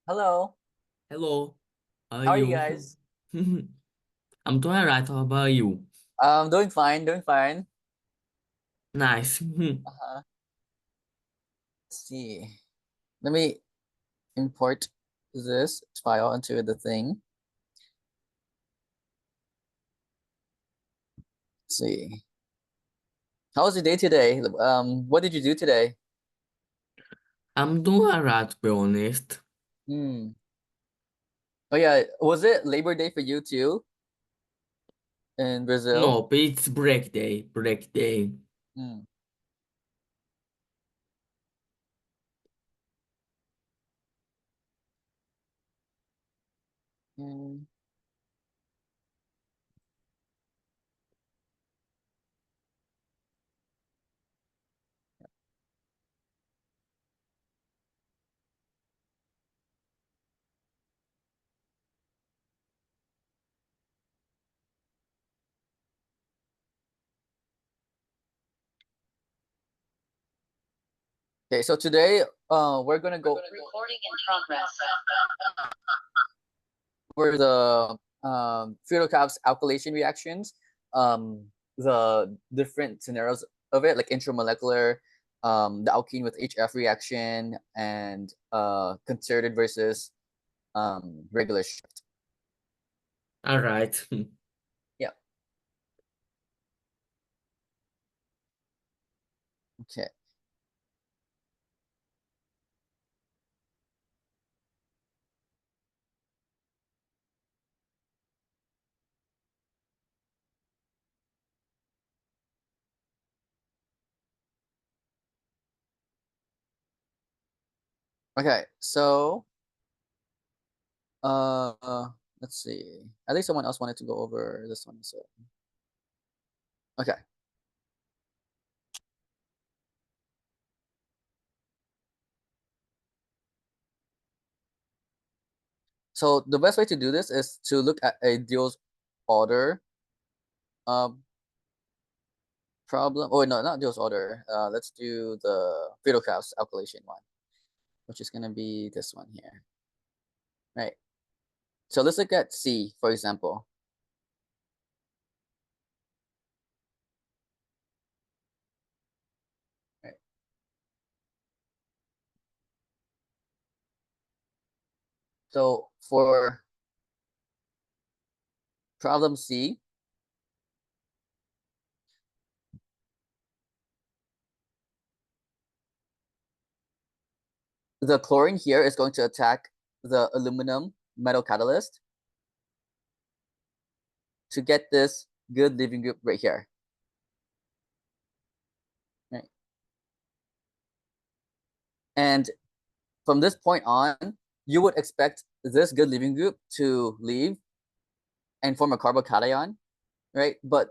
Hello. Hello, how are How are you you? guys? I'm doing alright. How about you? Doing fine, doing fine. Nice. Uh-huh. Let's see. Let me import this file into the thing. Let's see. How was your day today? What did you do today? I'm doing alright, to be honest. Hmm. Oh yeah, was it Labor Day for you too in Brazil? No, but it's break day. Break day. Hmm. Hmm. Okay, so today we're gonna go Recording in progress. over the Friedel-Crafts alkylation reactions, the different scenarios of it, like intramolecular, the alkene with HF reaction, and concerted versus regular shift. Alright. Yeah. Okay. Okay. So uh, let's see. I think someone else wanted to go over this one. So okay. So the best way to do this is to look at a Diels order um problem. Oh no, not Diels order. Let's do the Friedel-Crafts alkylation one, which is gonna be this one here. Right. So let's look at C, for example. Right. So for problem C, the chlorine here is going to attack the aluminum metal catalyst to get this good leaving group right here. Right. And from this point on, you would expect this good leaving group to leave and form a carbocation, right? But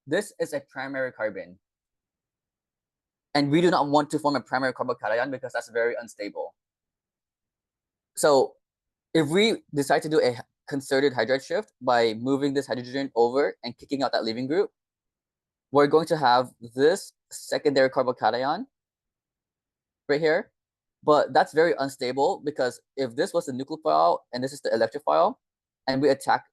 this is a primary carbon. And we do not want to form a primary carbocation because that's very unstable. So if we decide to do a concerted hydride shift by moving this hydrogen over and kicking out that leaving group, we're going to have this secondary carbocation right here. But that's very unstable because if this was the nucleophile and this is the electrophile, and we attack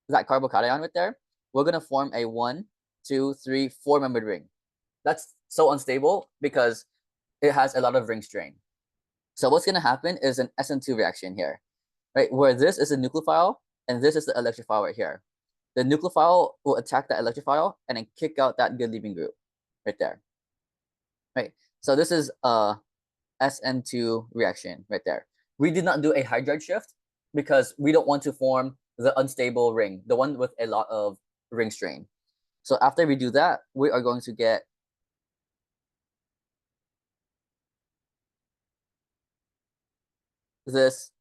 that carbocation right there, we're going to form a 1, 2, 3, 4-membered ring. That's so unstable because it has a lot of ring strain. So what's going to happen is an SN2 reaction here, right? Where this is a nucleophile and this is the electrophile right here. The nucleophile will attack that electrophile and then kick out that good leaving group right there, right? So this is a SN2 reaction right there. We did not do a hydride shift because we don't want to form the unstable ring, the one with a lot of ring strain. So after we do that, we are going to get this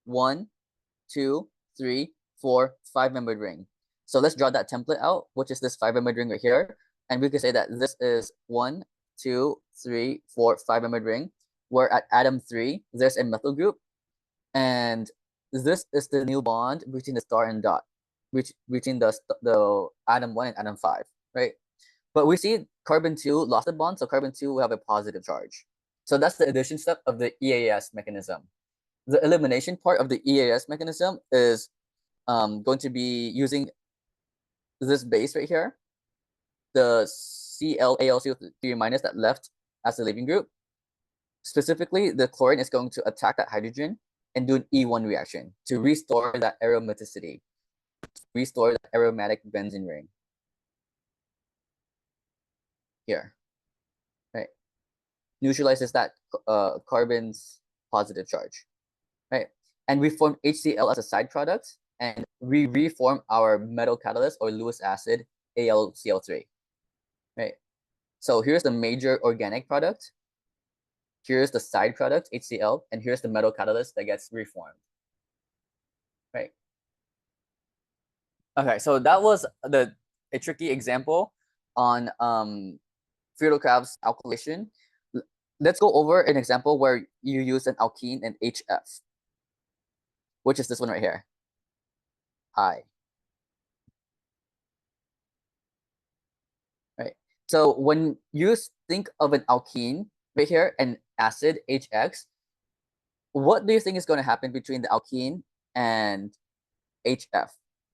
1, 2, 3, 4, 5-membered ring. So let's draw that template out, which is this 5-membered ring right here. And we can say that this is 1, 2, 3, 4, 5-membered ring, where at atom 3, there's a methyl group. And this is the new bond between the star and dot, between the atom 1 and atom 5, right? But we see carbon 2 lost a bond, so carbon 2 will have a positive charge. So that's the addition step of the EAS mechanism. the elimination part of the EAS mechanism is going to be using this base right here, the ClAlCO3 minus that left as the leaving group. Specifically, the chlorine is going to attack that hydrogen and do an E1 reaction to restore that aromaticity, restore the aromatic benzene ring. Here, right? Neutralizes that carbon's positive charge, right? And we form HCl as a side product, and we reform our metal catalyst or Lewis acid AlCl3, right? So here's the major organic product. Here's the side product, HCl, and here's the metal catalyst that gets reformed, right? Okay, so that was a tricky example on Friedel-Crafts alkylation. Let's go over an example where you use an alkene and HF, which is this one right here, I. Right. So when you think of an alkene right here and acid HX, what do you think is going to happen between the alkene and HF?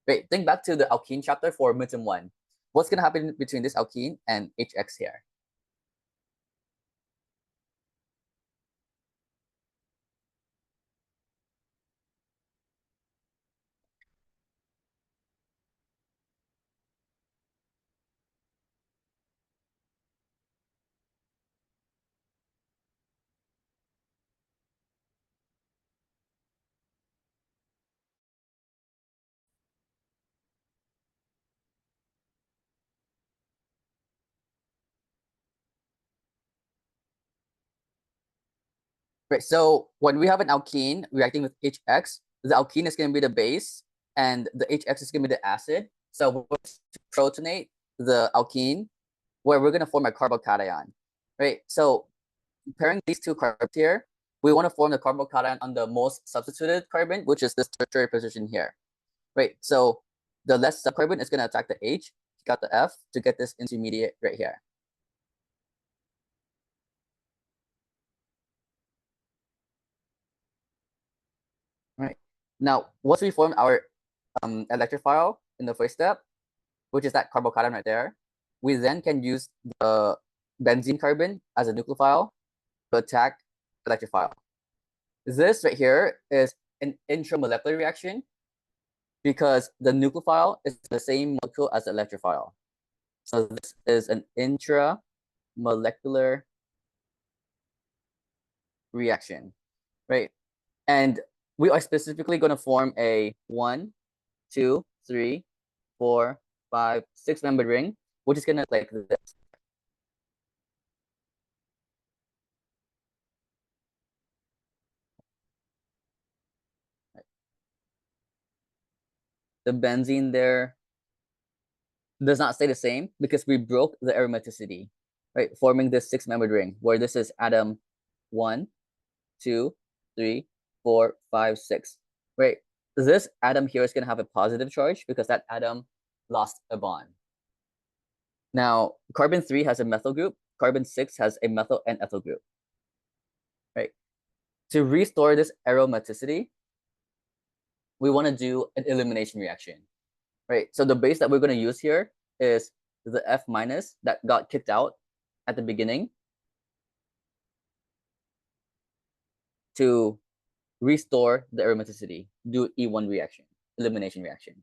Right. Think back to the alkene chapter for midterm 1. What's going to happen between this alkene and HX here? Right. So when we have an alkene reacting with HX, the alkene is going to be the base and the HX is going to be the acid. So we're going to protonate the alkene where we're going to form a carbocation, right? So pairing these two carbons here, we want to form the carbocation on the most substituted carbon, which is this tertiary position here, right? So the less subcarbon is going to attack the H, got the F to get this intermediate right here. Right. Now, once we form our electrophile in the first step, which is that carbocation right there, we then can use the benzene carbon as a nucleophile to attack electrophile. This right here is an intramolecular reaction because the nucleophile is the same molecule as the electrophile. So this is an intramolecular reaction, right? And we are specifically going to form a 1, 2, 3, 4, 5, 6-membered ring, which is going to like this. The benzene there does not stay the same because we broke the aromaticity, right? Forming this 6-membered ring where this is atom 1, 2, 3, 4, 5, 6, right? This atom here is going to have a positive charge because that atom lost a bond. Now, carbon 3 has a methyl group. Carbon 6 has a methyl and ethyl group, right? To restore this aromaticity, we want to do an elimination reaction, right? So the base that we're going to use here is the F minus that got kicked out at the beginning to restore the aromaticity, do E1 reaction, elimination reaction.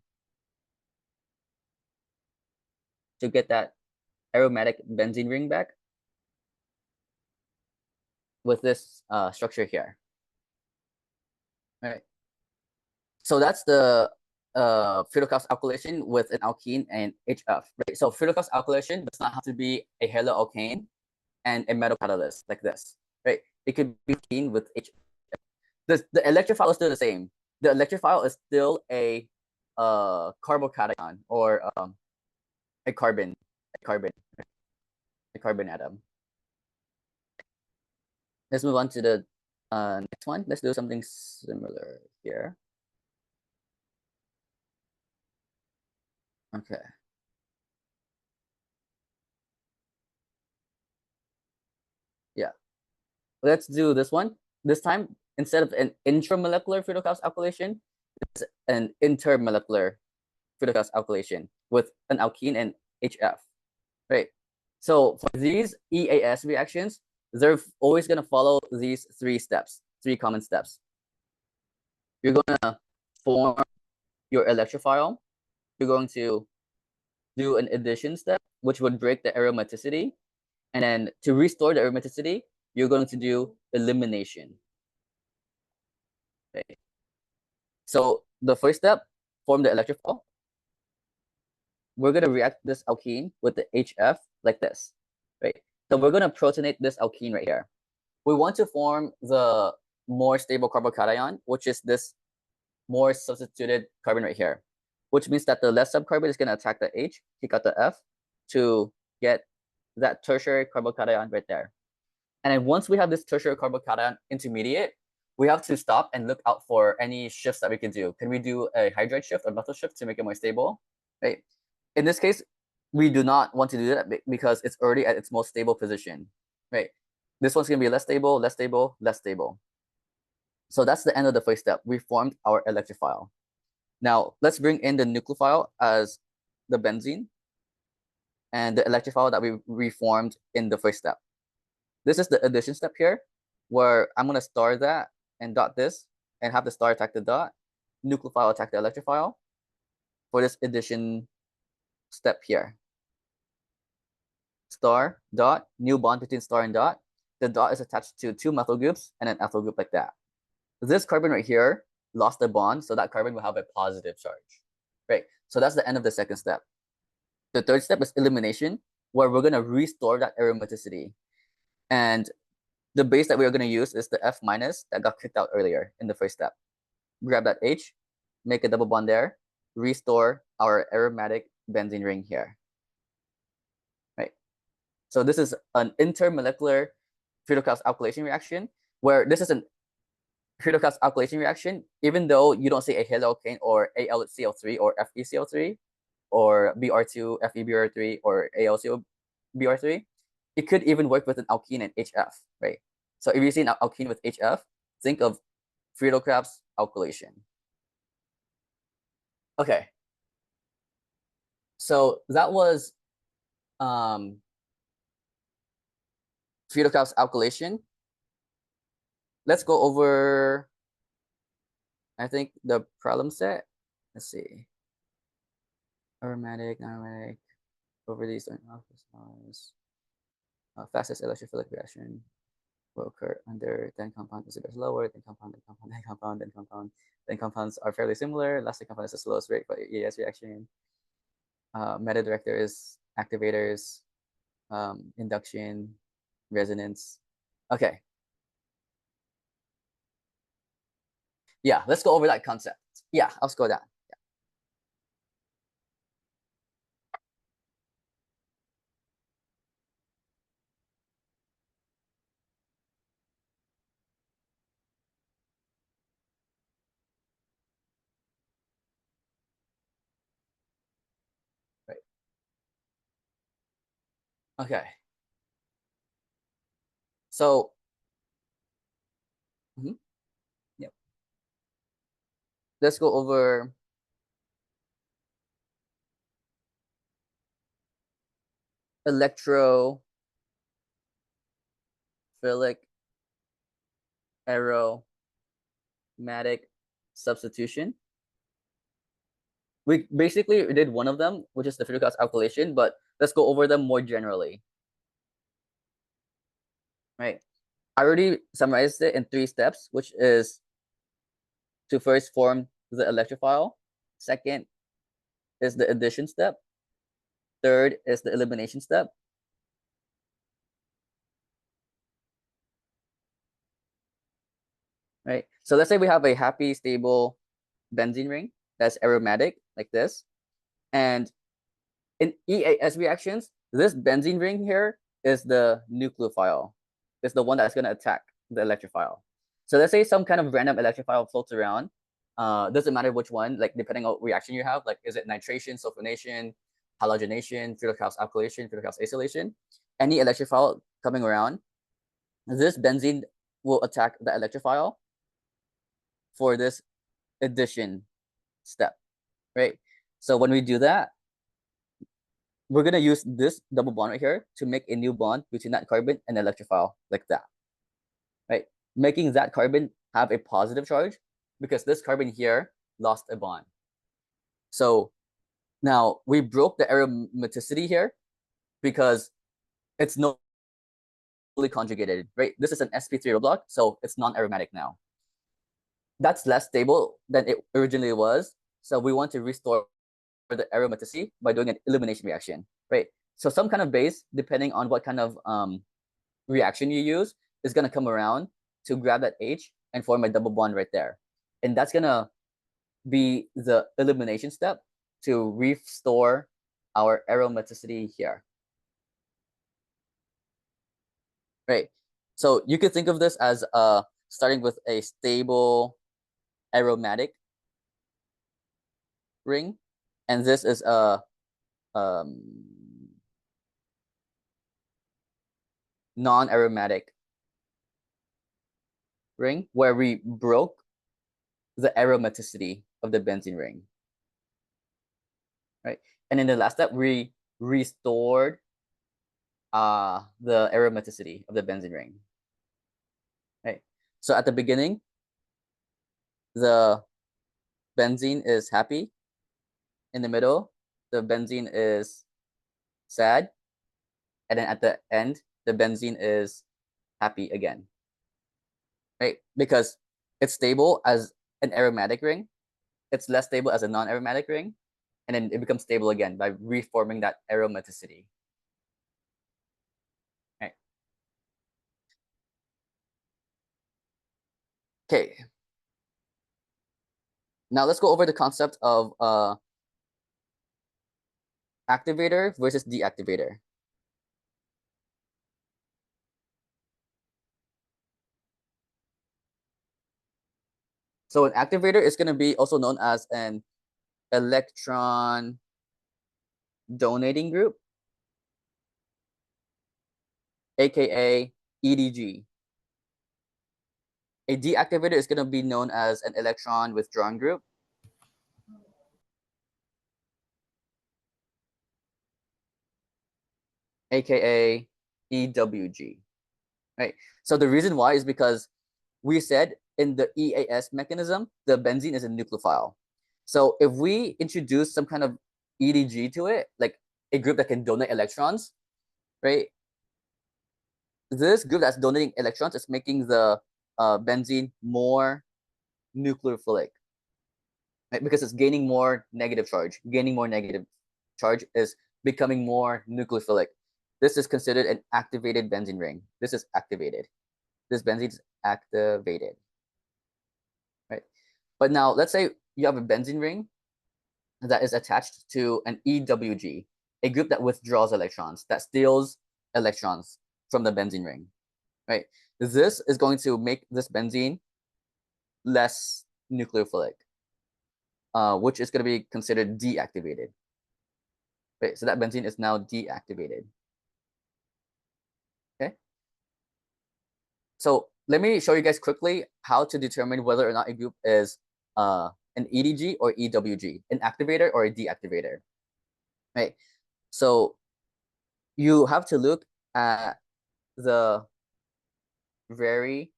To get that aromatic benzene ring back with this structure here. Right. So that's the Friedel-Crafts alkylation with an alkene and HF. Right. So Friedel-Crafts alkylation does not have to be a haloalkane and a metal catalyst like this. Right. It could be alkene with HF. The electrophile is still the same. The electrophile is still a carbocation or a carbon atom. Let's move on to the next one. Let's do something similar here. Okay. Yeah. Let's do this one. This time, instead of an intramolecular Friedel-Crafts alkylation, it's an intermolecular Friedel-Crafts alkylation with an alkene and HF, right? So for these EAS reactions, they're always going to follow these three common steps. You're going to form your electrophile. You're going to do an addition step, which would break the aromaticity. And then to restore the aromaticity, you're going to do elimination. Okay. So the first step, form the electrophile. We're going to react this alkene with the HF like this, right? So we're going to protonate this alkene right here. We want to form the more stable carbocation, which is this more substituted carbon right here, which means that the less subcarbon is going to attack the H, kick out the F to get that tertiary carbocation right there. And then once we have this tertiary carbocation intermediate, we have to stop and look out for any shifts that we can do. Can we do a hydride shift or methyl shift to make it more stable, right? In this case, we do not want to do that because it's already at its most stable position, right? This one's going to be less stable, less stable, less stable. So that's the end of the first step. We formed our electrophile. Now, let's bring in the nucleophile as the benzene and the electrophile that we reformed in the first step. This is the addition step here, where I'm going to star that and dot this and have the star attack the dot, nucleophile attack the electrophile for this addition step here. Star, dot, new bond between star and dot. The dot is attached to two methyl groups and an ethyl group like that. This carbon right here lost the bond, so that carbon will have a positive charge, right? So that's the end of the second step. The third step is elimination, where we're going to restore that aromaticity. And the base that we're going to use is the F- that got kicked out earlier in the first step. Grab that H, make a double bond there, restore our aromatic benzene ring here, right? So this is an intermolecular Friedel-Crafts alkylation reaction, where this is an Friedel-Crafts alkylation reaction, even though you don't see a halocane or AlCl3 or FeCl3 or Br2 FeBr3 or AlCl-Br3, it could even work with an alkene and HF, right? So if you see an alkene with HF, think of Friedel-Crafts alkylation. Okay. So that was Friedel-Crafts alkylation. Let's go over, I think, the problem set. Let's see. Aromatic, non-aromatic, over these fastest electrophilic reaction will occur under 10 compound is lower, then compound, then compound, then compound, then compound. Then compounds are fairly similar. Elastic compound is the slowest rate for EAS reaction. Meta director is activators, induction, resonance. Okay. Yeah, let's go over that concept. Yeah, let's go down. Yeah. Right. Okay. So, yep. Let's go over electrophilic aromatic substitution. We basically did one of them, which is the Friedel-Crafts alkylation, but let's go over them more generally. Right. I already summarized it in 3 steps, which is to first form the electrophile. Second is the addition step. Third is the elimination step. Right. So let's say we have a happy, stable benzene ring that's aromatic like this. And in EAS reactions, this benzene ring here is the nucleophile. It's the one that's going to attack the electrophile. So let's say some kind of random electrophile floats around. Doesn't matter which one, like depending on what reaction you have, like is it nitration, sulfonation, halogenation, Friedel-Crafts alkylation, Friedel-Crafts acylation, any electrophile coming around, this benzene will attack the electrophile for this addition step, right? So when we do that, we're gonna use this double bond right here to make a new bond between that carbon and electrophile like that, right? Making that carbon have a positive charge because this carbon here lost a bond. So now we broke the aromaticity here because it's no conjugated, right? This is an sp3 roadblock, so it's non-aromatic now. That's less stable than it originally was. So we want to restore the aromaticity by doing an elimination reaction, right? So some kind of base, depending on what kind of reaction you use, is going to come around to grab that H and form a double bond right there. And that's going to be the elimination step to restore our aromaticity here. Right. So you could think of this as starting with a stable aromatic ring, and this is a non-aromatic ring where we broke the aromaticity of the benzene ring. Right. And in the last step, we restored the aromaticity of the benzene ring. Right. So at the beginning, the benzene is happy. In the middle, the benzene is sad. And then at the end, the benzene is happy again. Right? Because it's stable as an aromatic ring. It's less stable as a non-aromatic ring. And then it becomes stable again by reforming that aromaticity. Right. Okay. Now let's go over the concept of activator versus deactivator. So an activator is going to be also known as an electron donating group, aka EDG. A deactivator is going to be known as an electron withdrawing group, aka EWG. Right. So the reason why is because we said in the EAS mechanism, the benzene is a nucleophile. So if we introduce some kind of EDG to it, like a group that can donate electrons, right? This group that's donating electrons is making the benzene more nucleophilic, right? Because it's gaining more negative charge. Gaining more negative charge is becoming more nucleophilic. This is considered an activated benzene ring. This is activated. This benzene is activated, right? But now let's say you have a benzene ring that is attached to an EWG, a group that withdraws electrons, that steals electrons from the benzene ring, right? This is going to make this benzene less nucleophilic, which is going to be considered deactivated. Right, so that benzene is now deactivated. Okay. So let me show you guys quickly how to determine whether or not a group is an EDG or EWG, an activator or a deactivator. Right. So you have to look at the very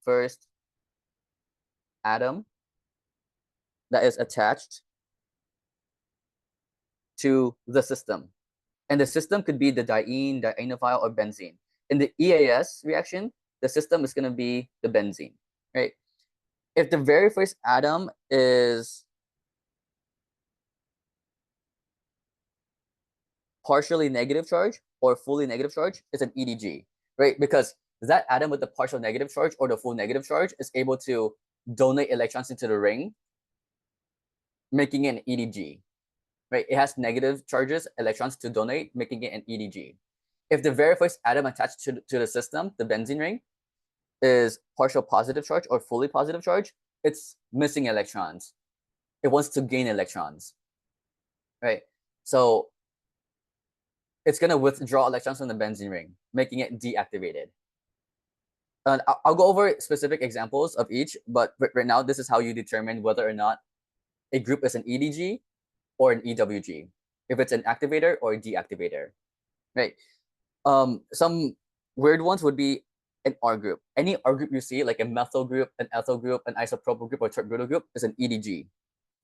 first atom that is attached to the system. And the system could be the diene, dienophile, or benzene. In the EAS reaction, the system is going to be the benzene, right? If the very first atom is partially negative charge or fully negative charge, it's an EDG, right? Because that atom with the partial negative charge or the full negative charge is able to donate electrons into the ring, making it an EDG, right? It has negative charges, electrons to donate, making it an EDG. If the very first atom attached to the system, the benzene ring, is partial positive charge or fully positive charge, it's missing electrons. It wants to gain electrons, right? So it's going to withdraw electrons from the benzene ring, making it deactivated. I'll go over specific examples of each, but right now, this is how you determine whether or not a group is an EDG or an EWG, if it's an activator or a deactivator, right? Some weird ones would be an R group. Any R group you see, like a methyl group, an ethyl group, an isopropyl group, or tert-butyl group, is an EDG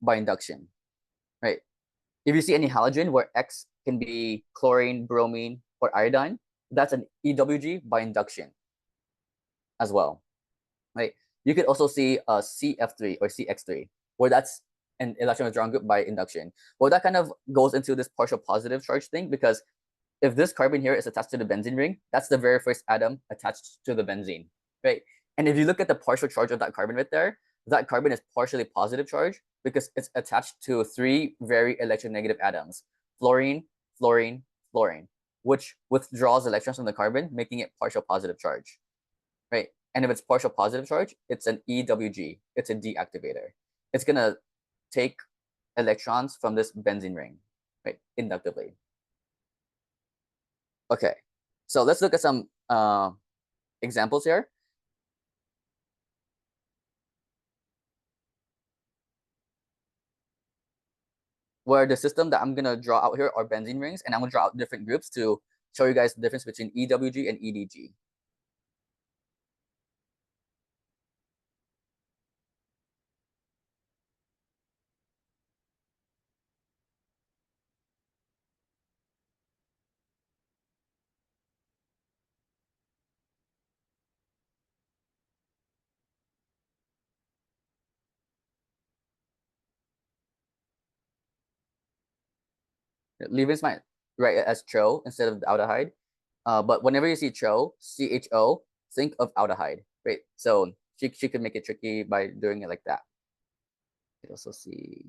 by induction, right? If you see any halogen where X can be chlorine, bromine, or iodine, that's an EWG by induction as well, right? You could also see a CF3 or CX3, where that's an electron withdrawal group by induction. Well, that kind of goes into this partial positive charge thing, because if this carbon here is attached to the benzene ring, that's the very first atom attached to the benzene, right? And if you look at the partial charge of that carbon right there, that carbon is partially positive charge because it's attached to 3 very electronegative atoms, fluorine, fluorine, fluorine, which withdraws electrons from the carbon, making it partial positive charge, right? And if it's partial positive charge, it's an EWG, it's a deactivator. It's gonna take electrons from this benzene ring, right, inductively. Okay, so let's look at some examples here. Where the system that I'm gonna draw out here are benzene rings, and I'm gonna draw out different groups to show you guys the difference between EWG and EDG. Leavens might write it as CHO instead of the aldehyde, but whenever you see CHO, CHO, think of aldehyde, right? So she could make it tricky by doing it like that. You could also see,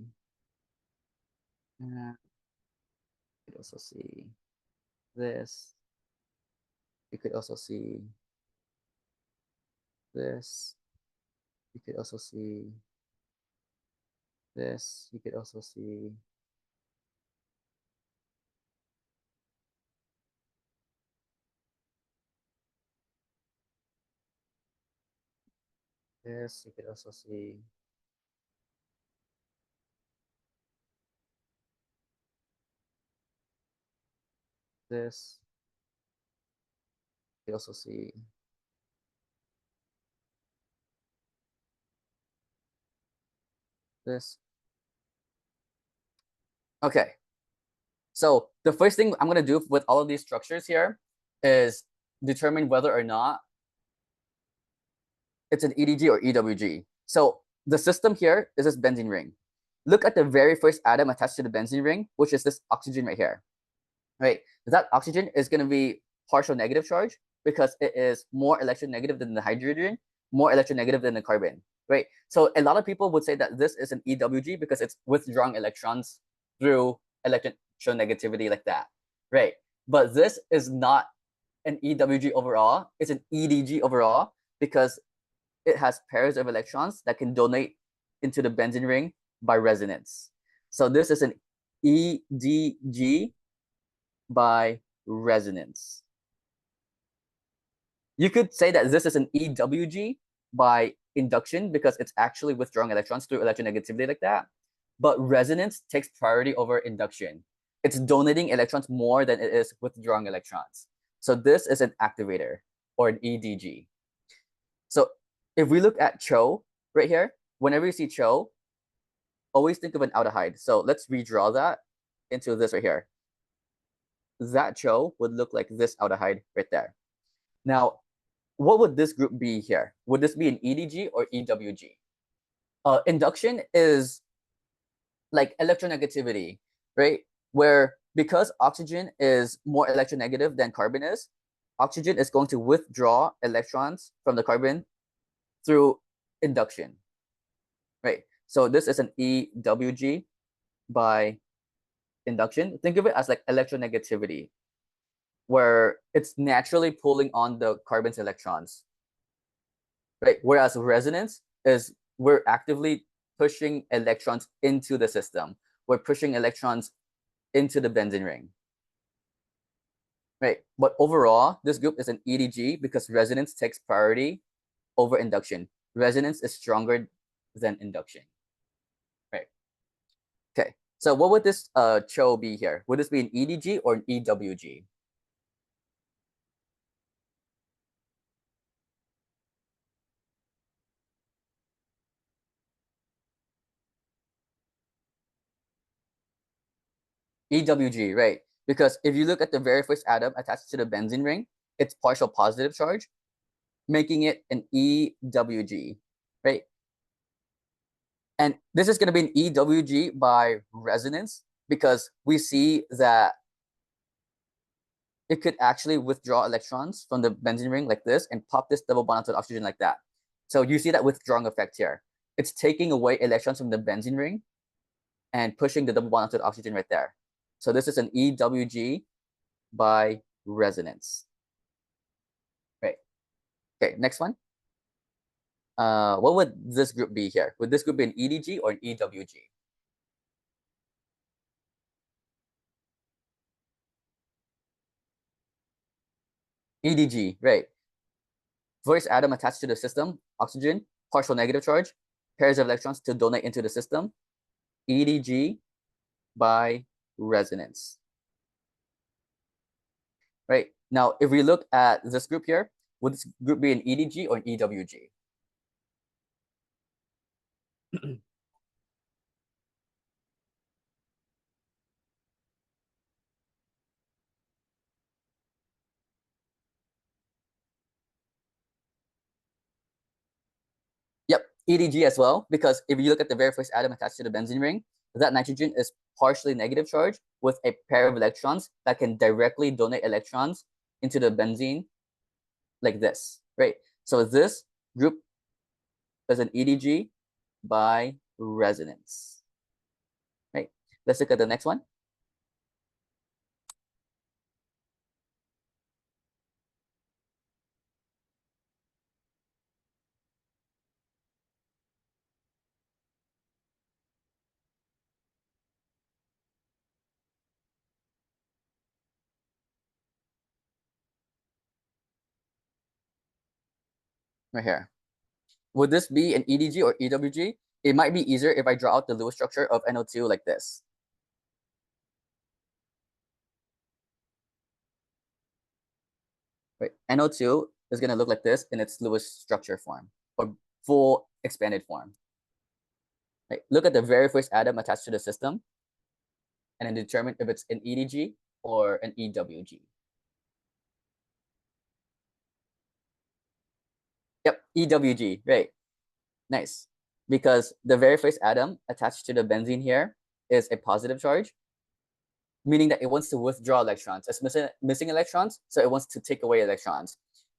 you could also see this. You could also see this. You could also see this. You could also see this. You could also see this. You could also see this. Okay. So the first thing I'm going to do with all of these structures here is determine whether or not it's an EDG or EWG. So the system here is this benzene ring. Look at the very first atom attached to the benzene ring, which is this oxygen right here, right? That oxygen is going to be partial negative charge because it is more electronegative than the hydrogen, more electronegative than the carbon, right? So a lot of people would say that this is an EWG because it's withdrawing electrons through electronegativity like that, right? But this is not an EWG overall, it's an EDG overall because it has pairs of electrons that can donate into the benzene ring by resonance. So this is an EDG by resonance. You could say that this is an EWG by induction because it's actually withdrawing electrons through electronegativity like that. But resonance takes priority over induction. It's donating electrons more than it is withdrawing electrons. So this is an activator or an EDG. So if we look at CHO right here, whenever you see CHO, always think of an aldehyde. So let's redraw that into this right here. That CHO would look like this aldehyde right there. Now, what would this group be here? Would this be an EDG or EWG? Induction is like electronegativity, right? Where because oxygen is more electronegative than carbon is, oxygen is going to withdraw electrons from the carbon through induction, right? So this is an EWG by induction. Think of it as like electronegativity, where it's naturally pulling on the carbon's electrons, right? Whereas resonance is we're actively pushing electrons into the system. We're pushing electrons into the benzene ring. right? But overall, this group is an EDG because resonance takes priority over induction. Resonance is stronger than induction, right? Okay, so what would this CHO be here? Would this be an EDG or an EWG? EWG, right? Because if you look at the very first atom attached to the benzene ring, it's partial positive charge, making it an EWG, right? And this is going to be an EWG by resonance because we see that it could actually withdraw electrons from the benzene ring like this and pop this double bond onto the oxygen like that. So you see that withdrawing effect here. It's taking away electrons from the benzene ring and pushing the double bond onto the oxygen right there. So this is an EWG by resonance. Right. Okay, next one. What would this group be here? Would this group be an EDG or an EWG? EDG, right. First atom attached to the system, oxygen, partial negative charge, pairs of electrons to donate into the system, EDG by resonance. Right. Now, if we look at this group here, would this group be an EDG or an EWG? Yep, EDG as well, because if you look at the very first atom attached to the benzene ring, that nitrogen is partially negative charge with a pair of electrons that can directly donate electrons into the benzene like this, right? So this group is an EDG by resonance, right? Let's look at the next one. Right here. Would this be an EDG or EWG? It might be easier if I draw out the Lewis structure of NO2 like this. Right, NO2 is going to look like this in its Lewis structure form or full expanded form. Right, look at the very first atom attached to the system and then determine if it's an EDG or an EWG. Yep, EWG, right. Nice. Because the very first atom attached to the benzene here is a positive charge, meaning that it wants to withdraw electrons. It's missing electrons, so it wants to take away electrons.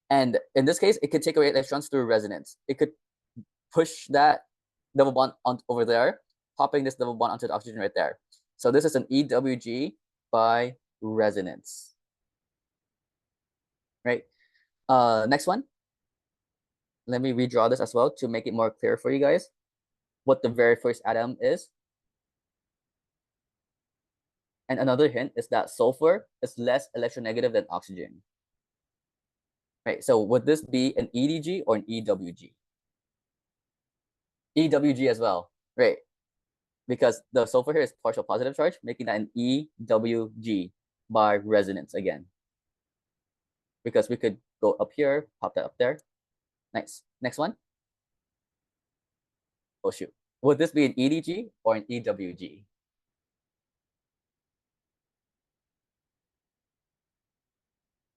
And in this case, it could take away electrons through resonance. It could push that double bond on over there, popping this double bond onto the oxygen right there. So this is an EWG by resonance. Right. Next one. Let me redraw this as well to make it more clear for you guys what the very first atom is. And another hint is that sulfur is less electronegative than oxygen. Right. So would this be an EDG or an EWG? EWG as well. Right. Because the sulfur here is partial positive charge, making that an EWG by resonance again. Because we could go up here, pop that up there. Nice. Next one. Oh, shoot. Would this be an EDG or an EWG?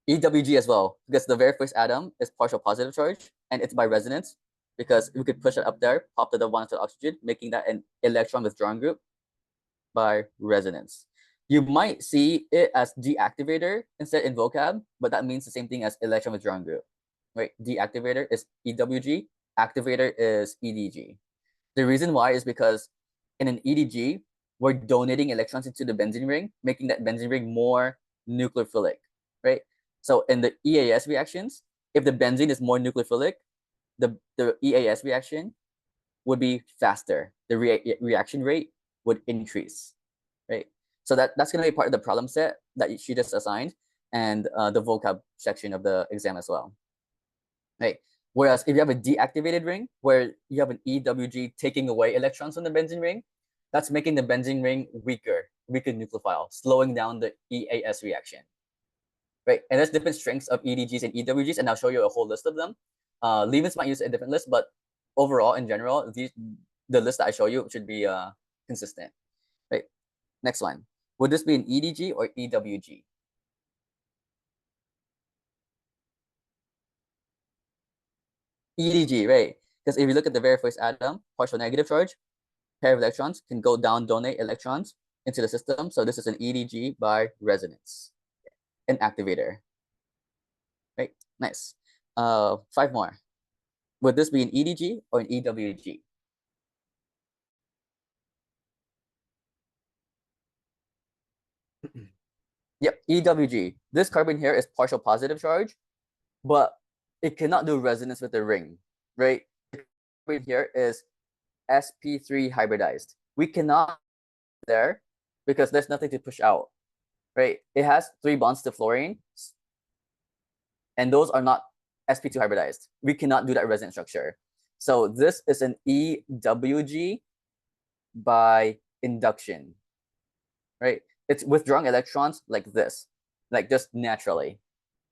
EWG as well, because the very first atom is partial positive charge, and it's by resonance, because we could push it up there, pop the double bond to oxygen, making that an electron withdrawing group by resonance. You might see it as deactivator instead in vocab, but that means the same thing as electron withdrawing group. Right? Deactivator is EWG, activator is EDG. The reason why is because in an EDG, we're donating electrons into the benzene ring, making that benzene ring more nucleophilic, right? So in the EAS reactions, if the benzene is more nucleophilic, the EAS reaction would be faster. The reaction rate would increase, right? So that's going to be part of the problem set that she just assigned. and the vocab section of the exam as well. Right. Whereas if you have a deactivated ring where you have an EWG taking away electrons from the benzene ring, that's making the benzene ring weaker nucleophile, slowing down the EAS reaction. Right. And there's different strengths of EDGs and EWGs, and I'll show you a whole list of them. Levens might use a different list, but overall, in general, the list that I show you should be consistent. Right. Next one. Would this be an EDG or EWG? EDG, right? Because if you look at the very first atom, partial negative charge, pair of electrons can go down, donate electrons into the system. So this is an EDG by resonance, an activator. Right, nice. 5 more. Would this be an EDG or an EWG? Yep, EWG. This carbon here is partial positive charge, but it cannot do resonance with the ring, right? The carbon here is sp3 hybridized. We cannot there because there's nothing to push out, right? It has 3 bonds to fluorine, and those are not sp2 hybridized. We cannot do that resonance structure. So this is an EWG by induction, right? It's withdrawing electrons like this, like just naturally.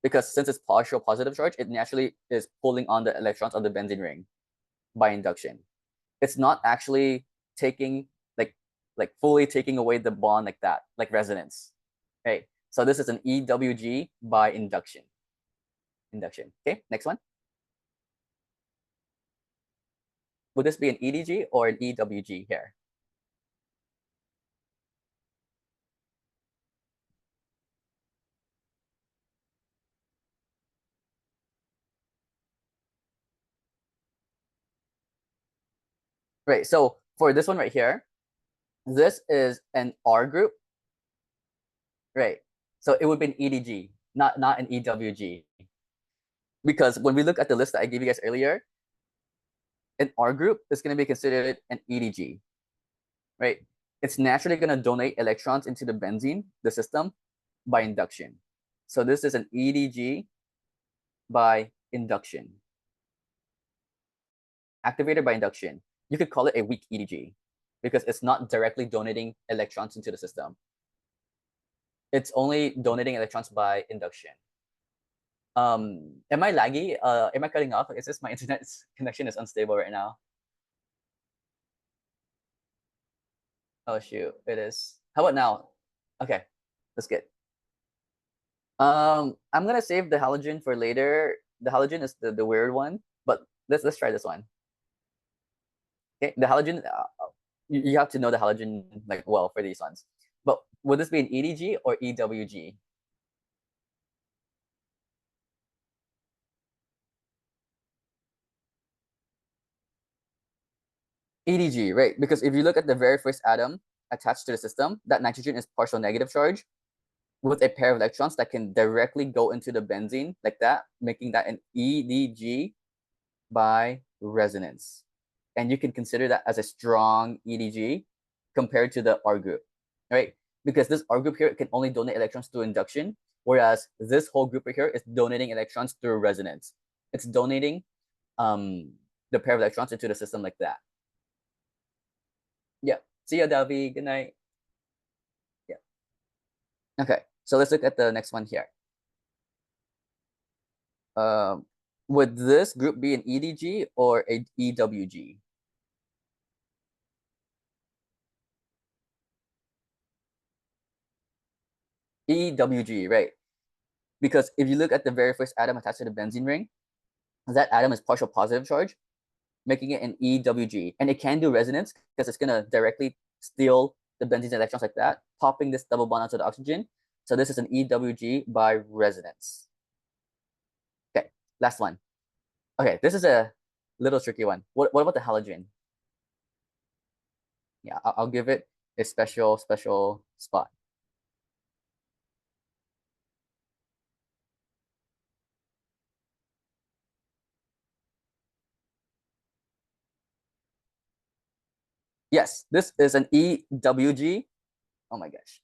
Because since it's partial positive charge, it naturally is pulling on the electrons of the benzene ring by induction. It's not actually taking like fully taking away the bond like that, like resonance. Okay, so this is an EWG by induction. Okay, next one. Would this be an EDG or an EWG here? Right, so for this one right here, this is an R group, right? So it would be an EDG, not an EWG. Because when we look at the list that I gave you guys earlier, an R group is going to be considered an EDG, right? It's naturally going to donate electrons into the benzene, the system, by induction. So this is an EDG by induction. Activated by induction. You could call it a weak EDG because it's not directly donating electrons into the system. It's only donating electrons by induction. Am I laggy? Am I cutting off? Is this my internet connection is unstable right now? Oh shoot, it is. How about now? Okay, that's good. I'm gonna save the halogen for later. The halogen is the weird one, but let's try this one. Okay, the halogen, you have to know the halogen like well for these ones. But would this be an EDG or EWG? EDG, right? Because if you look at the very first atom attached to the system, that nitrogen is partial negative charge with a pair of electrons that can directly go into the benzene like that, making that an EDG by resonance. And you can consider that as a strong EDG compared to the R group, right? Because this R group here can only donate electrons through induction, whereas this whole group right here is donating electrons through resonance. It's donating the pair of electrons into the system like that. Yeah. See ya, Davi. Good night. Yeah. Okay. So let's look at the next one here. Would this group be an EDG or a EWG? EWG, right? Because if you look at the very first atom attached to the benzene ring, that atom is partial positive charge, making it an EWG. And it can do resonance because it's going to directly steal the benzene electrons like that, popping this double bond onto the oxygen. So this is an EWG by resonance. Okay, last one. Okay, this is a little tricky one. What about the halogen? Yeah, I'll give it a special spot. Yes, this is an EWG. Oh my gosh.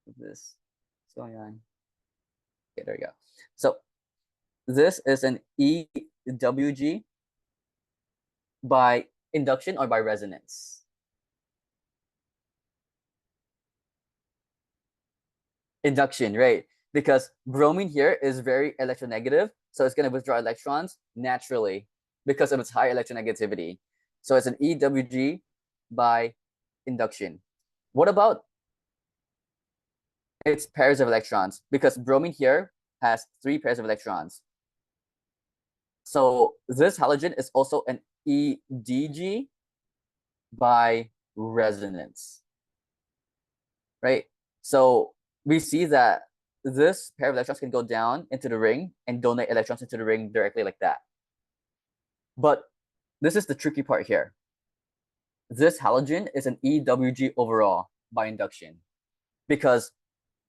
this is going on. Okay, there you go. So this is an EWG by induction or by resonance. Induction, right? Because bromine here is very electronegative, so it's going to withdraw electrons naturally because of its high electronegativity. So it's an EWG by induction. What about its pairs of electrons? Because bromine here has 3 pairs of electrons. So this halogen is also an EDG by resonance, right? So we see that this pair of electrons can go down into the ring and donate electrons into the ring directly like that. But this is the tricky part here. This halogen is an EWG overall by induction, because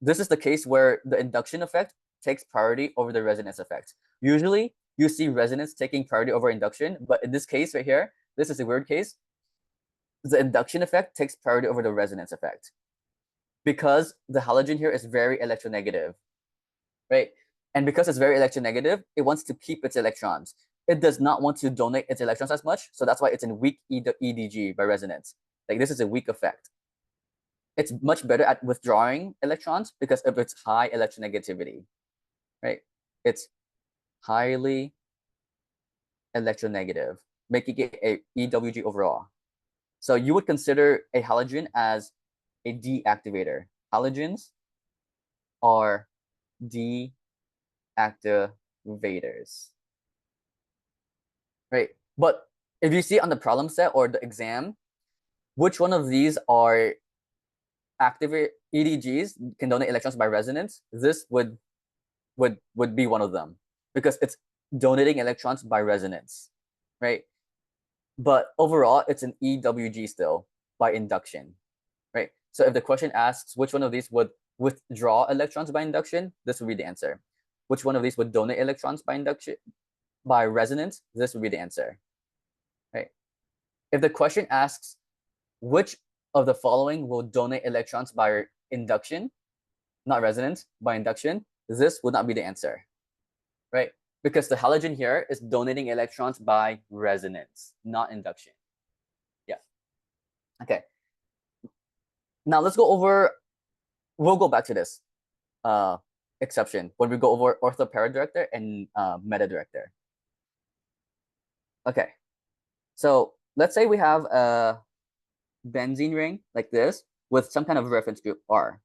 this is the case where the induction effect takes priority over the resonance effect. Usually you see resonance taking priority over induction, but in this case right here, this is a weird case. The induction effect takes priority over the resonance effect because the halogen here is very electronegative, right? And because it's very electronegative, it wants to keep its electrons. It does not want to donate its electrons as much, so that's why it's in weak EDG by resonance. Like this is a weak effect. It's much better at withdrawing electrons because of its high electronegativity, right? It's highly electronegative, making it a EWG overall. So you would consider a halogen as a deactivator. Halogens are deactivators, right? But if you see on the problem set or the exam, which one of these are activate EDGs, can donate electrons by resonance, this would be one of them because it's donating electrons by resonance, right? But overall, it's an EWG still by induction, right? So if the question asks which one of these would withdraw electrons by induction, this would be the answer. Which one of these would donate electrons by induction, by resonance, this would be the answer, right? If the question asks which of the following will donate electrons by induction, not resonance, by induction, this would not be the answer, right? Because the halogen here is donating electrons by resonance, not induction. Yeah. Okay. Now let's go over, we'll go back to this exception when we go over ortho-para-director and meta-director. Okay. So let's say we have a benzene ring like this with some kind of reference group R.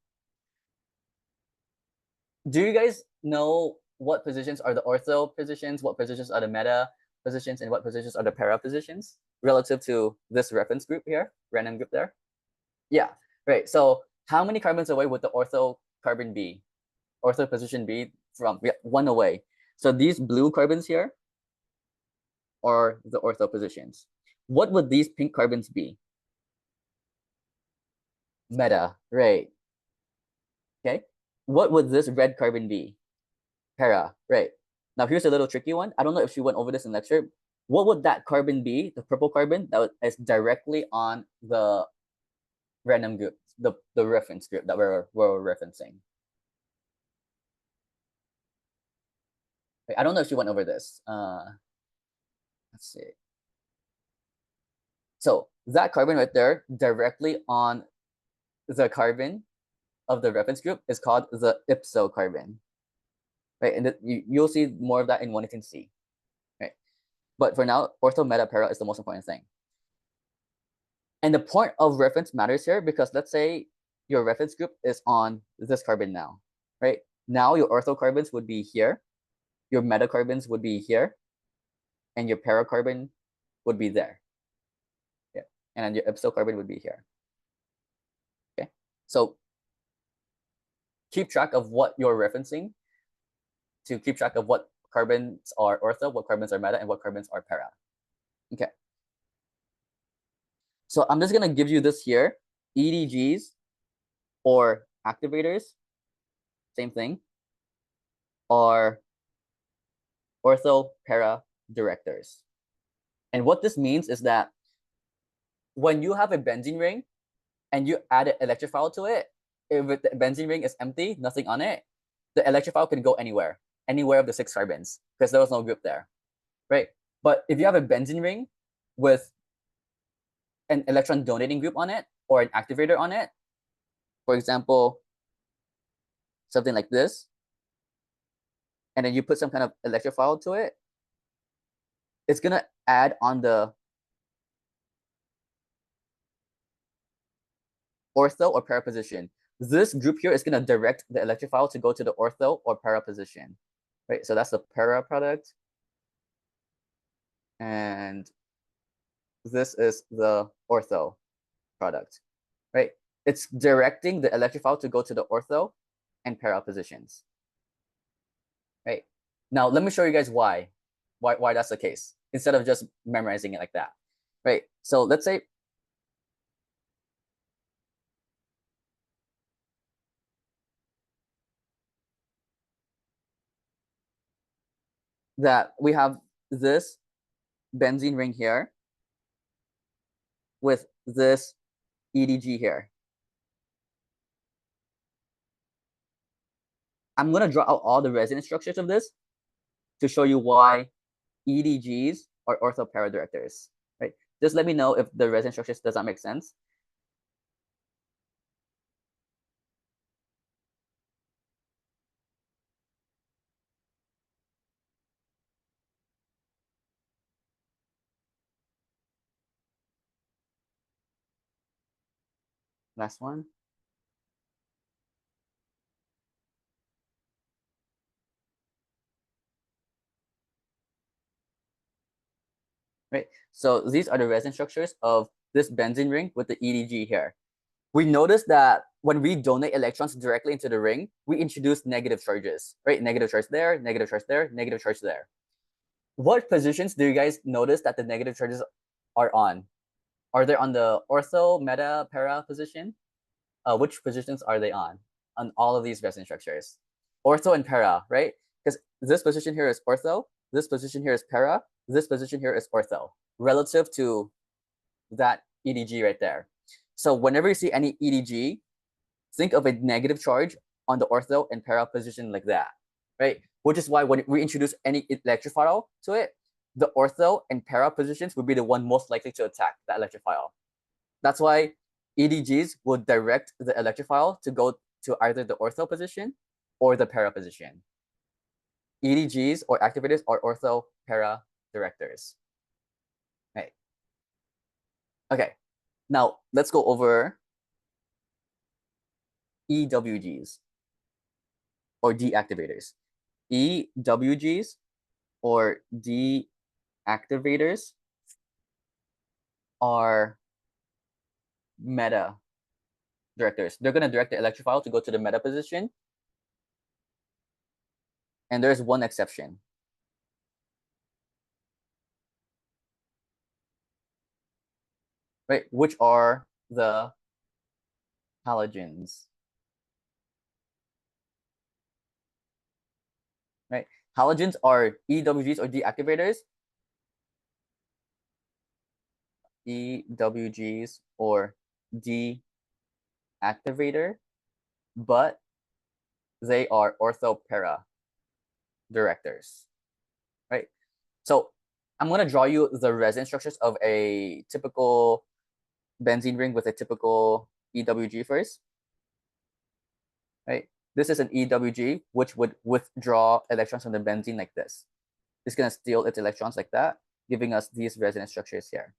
Do you guys know what positions are the ortho positions, what positions are the meta positions, and what positions are the para positions relative to this reference group here, random group there? Yeah, right. So how many carbons away would the ortho carbon be? Ortho position be from? Yeah, 1 away. So these blue carbons here are the ortho positions. What would these pink carbons be? Meta, right. Okay. What would this red carbon be? Para, right. Now here's a little tricky one. I don't know if she went over this in lecture. What would that carbon be, the purple carbon, that is directly on the random group, the reference group that we're referencing? I don't know if she went over this. Let's see. So that carbon right there, directly on the carbon of the reference group, is called the ipso carbon, right? And you'll see more of that in 118C, right? But for now, ortho, meta, para is the most important thing. And the point of reference matters here because let's say your reference group is on this carbon now, right? Now your ortho carbons would be here, your meta carbons would be here, and your para carbon would be there. Yeah, and then your ipso carbon would be here. Okay, so keep track of what you're referencing to keep track of what carbons are ortho, what carbons are meta, and what carbons are para. Okay. So I'm just gonna give you this here, EDGs or activators, same thing, are ortho-para directors. And what this means is that when you have a benzene ring and you add an electrophile to it, if the benzene ring is empty, nothing on it, the electrophile can go anywhere of the 6 carbons, because there was no group there, right? But if you have a benzene ring with an electron donating group on it or an activator on it, for example, something like this, and then you put some kind of electrophile to it, it's gonna add on the ortho or para position. This group here is gonna direct the electrophile to go to the ortho or para position, right? So that's the para product, and this is the ortho product, right? It's directing the electrophile to go to the ortho and para positions, right? Now let me show you guys why that's the case, instead of just memorizing it like that, right? So let's say that we have this benzene ring here with this EDG here. I'm going to draw out all the resonance structures of this to show you why EDGs are ortho-para directors, right? Just let me know if the resonance structures does not make sense. Last one. Right, so these are the resonance structures of this benzene ring with the EDG here. We notice that when we donate electrons directly into the ring, we introduce negative charges, right? Negative charge there, negative charge there, negative charge there. What positions do you guys notice that the negative charges are on? Are they on the ortho, meta, para position? Which positions are they on all of these resonance structures? Ortho and para, right? Because this position here is ortho, this position here is para, this position here is ortho, relative to that EDG right there. So whenever you see any EDG, think of a negative charge on the ortho and para position like that, right? Which is why when we introduce any electrophile to it, the ortho and para positions would be the one most likely to attack that electrophile. That's why EDGs will direct the electrophile to go to either the ortho position or the para position. EDGs or activators are ortho-para directors. Right. Okay, now let's go over EWGs or deactivators. EWGs or deactivators are meta directors. They're going to direct the electrophile to go to the meta position. And there's one exception. Right, which are the halogens. Right, halogens are EWGs or deactivators. EWGs or deactivator, but they are ortho-para directors, right? So I'm going to draw you the resonance structures of a typical benzene ring with a typical EWG first, right? This is an EWG, which would withdraw electrons from the benzene like this. It's going to steal its electrons like that, giving us these resonance structures here.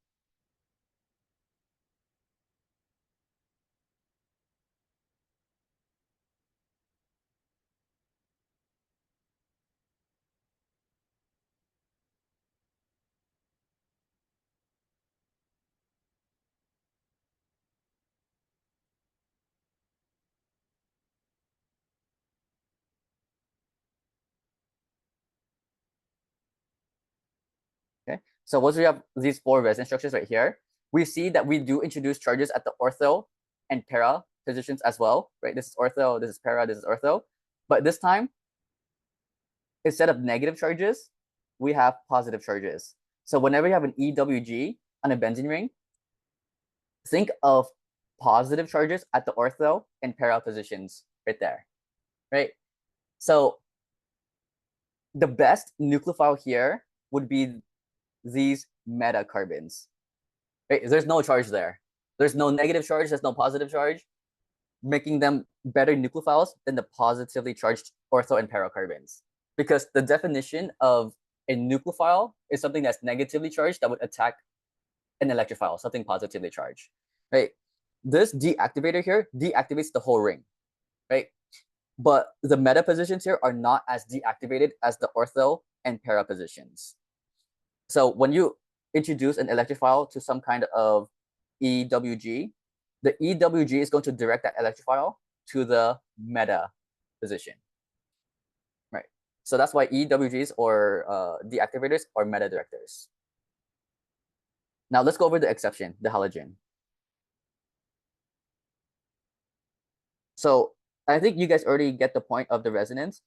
Okay, so once we have these 4 resonance structures right here, we see that we do introduce charges at the ortho and para positions as well, right? This is ortho, this is para, this is ortho. But this time, instead of negative charges, we have positive charges. So whenever you have an EWG on a benzene ring, think of positive charges at the ortho and para positions right there, right? So the best nucleophile here would be these metacarbons, right? There's no charge there. There's no negative charge, there's no positive charge, making them better nucleophiles than the positively charged ortho and para carbons. Because the definition of a nucleophile is something that's negatively charged that would attack an electrophile, something positively charged, right? This deactivator here deactivates the whole ring, right? But the meta positions here are not as deactivated as the ortho and para positions. So when you introduce an electrophile to some kind of EWG, the EWG is going to direct that electrophile to the meta position, right? So that's why EWGs or deactivators are meta directors. Now let's go over the exception, the halogen. So I think you guys already get the point of the resonance.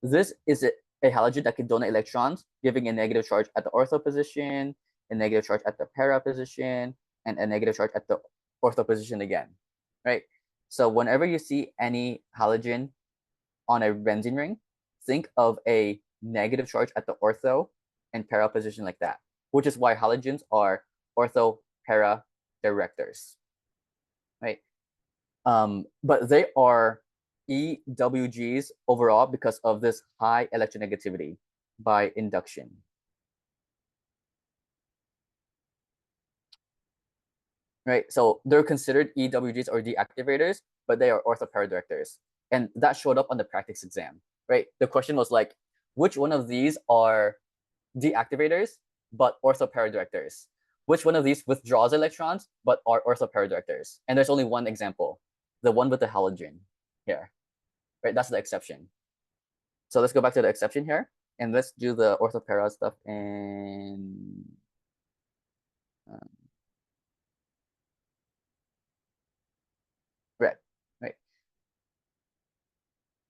This is a halogen that can donate electrons, giving a negative charge at the ortho position, a negative charge at the para position, and a negative charge at the ortho position again, right? So whenever you see any halogen on a benzene ring, think of a negative charge at the ortho and para position like that, which is why halogens are ortho-para directors, right? But they are EWGs overall because of this high electronegativity by induction. Right, so they're considered EWGs or deactivators, but they are ortho-para directors. And that showed up on the practice exam, right? The question was like, which one of these are deactivators, but ortho-para directors? Which one of these withdraws electrons, but are ortho-para directors? And there's only one example, the one with the halogen here, right? That's the exception. So let's go back to the exception here, and let's do the ortho-para stuff in red, right?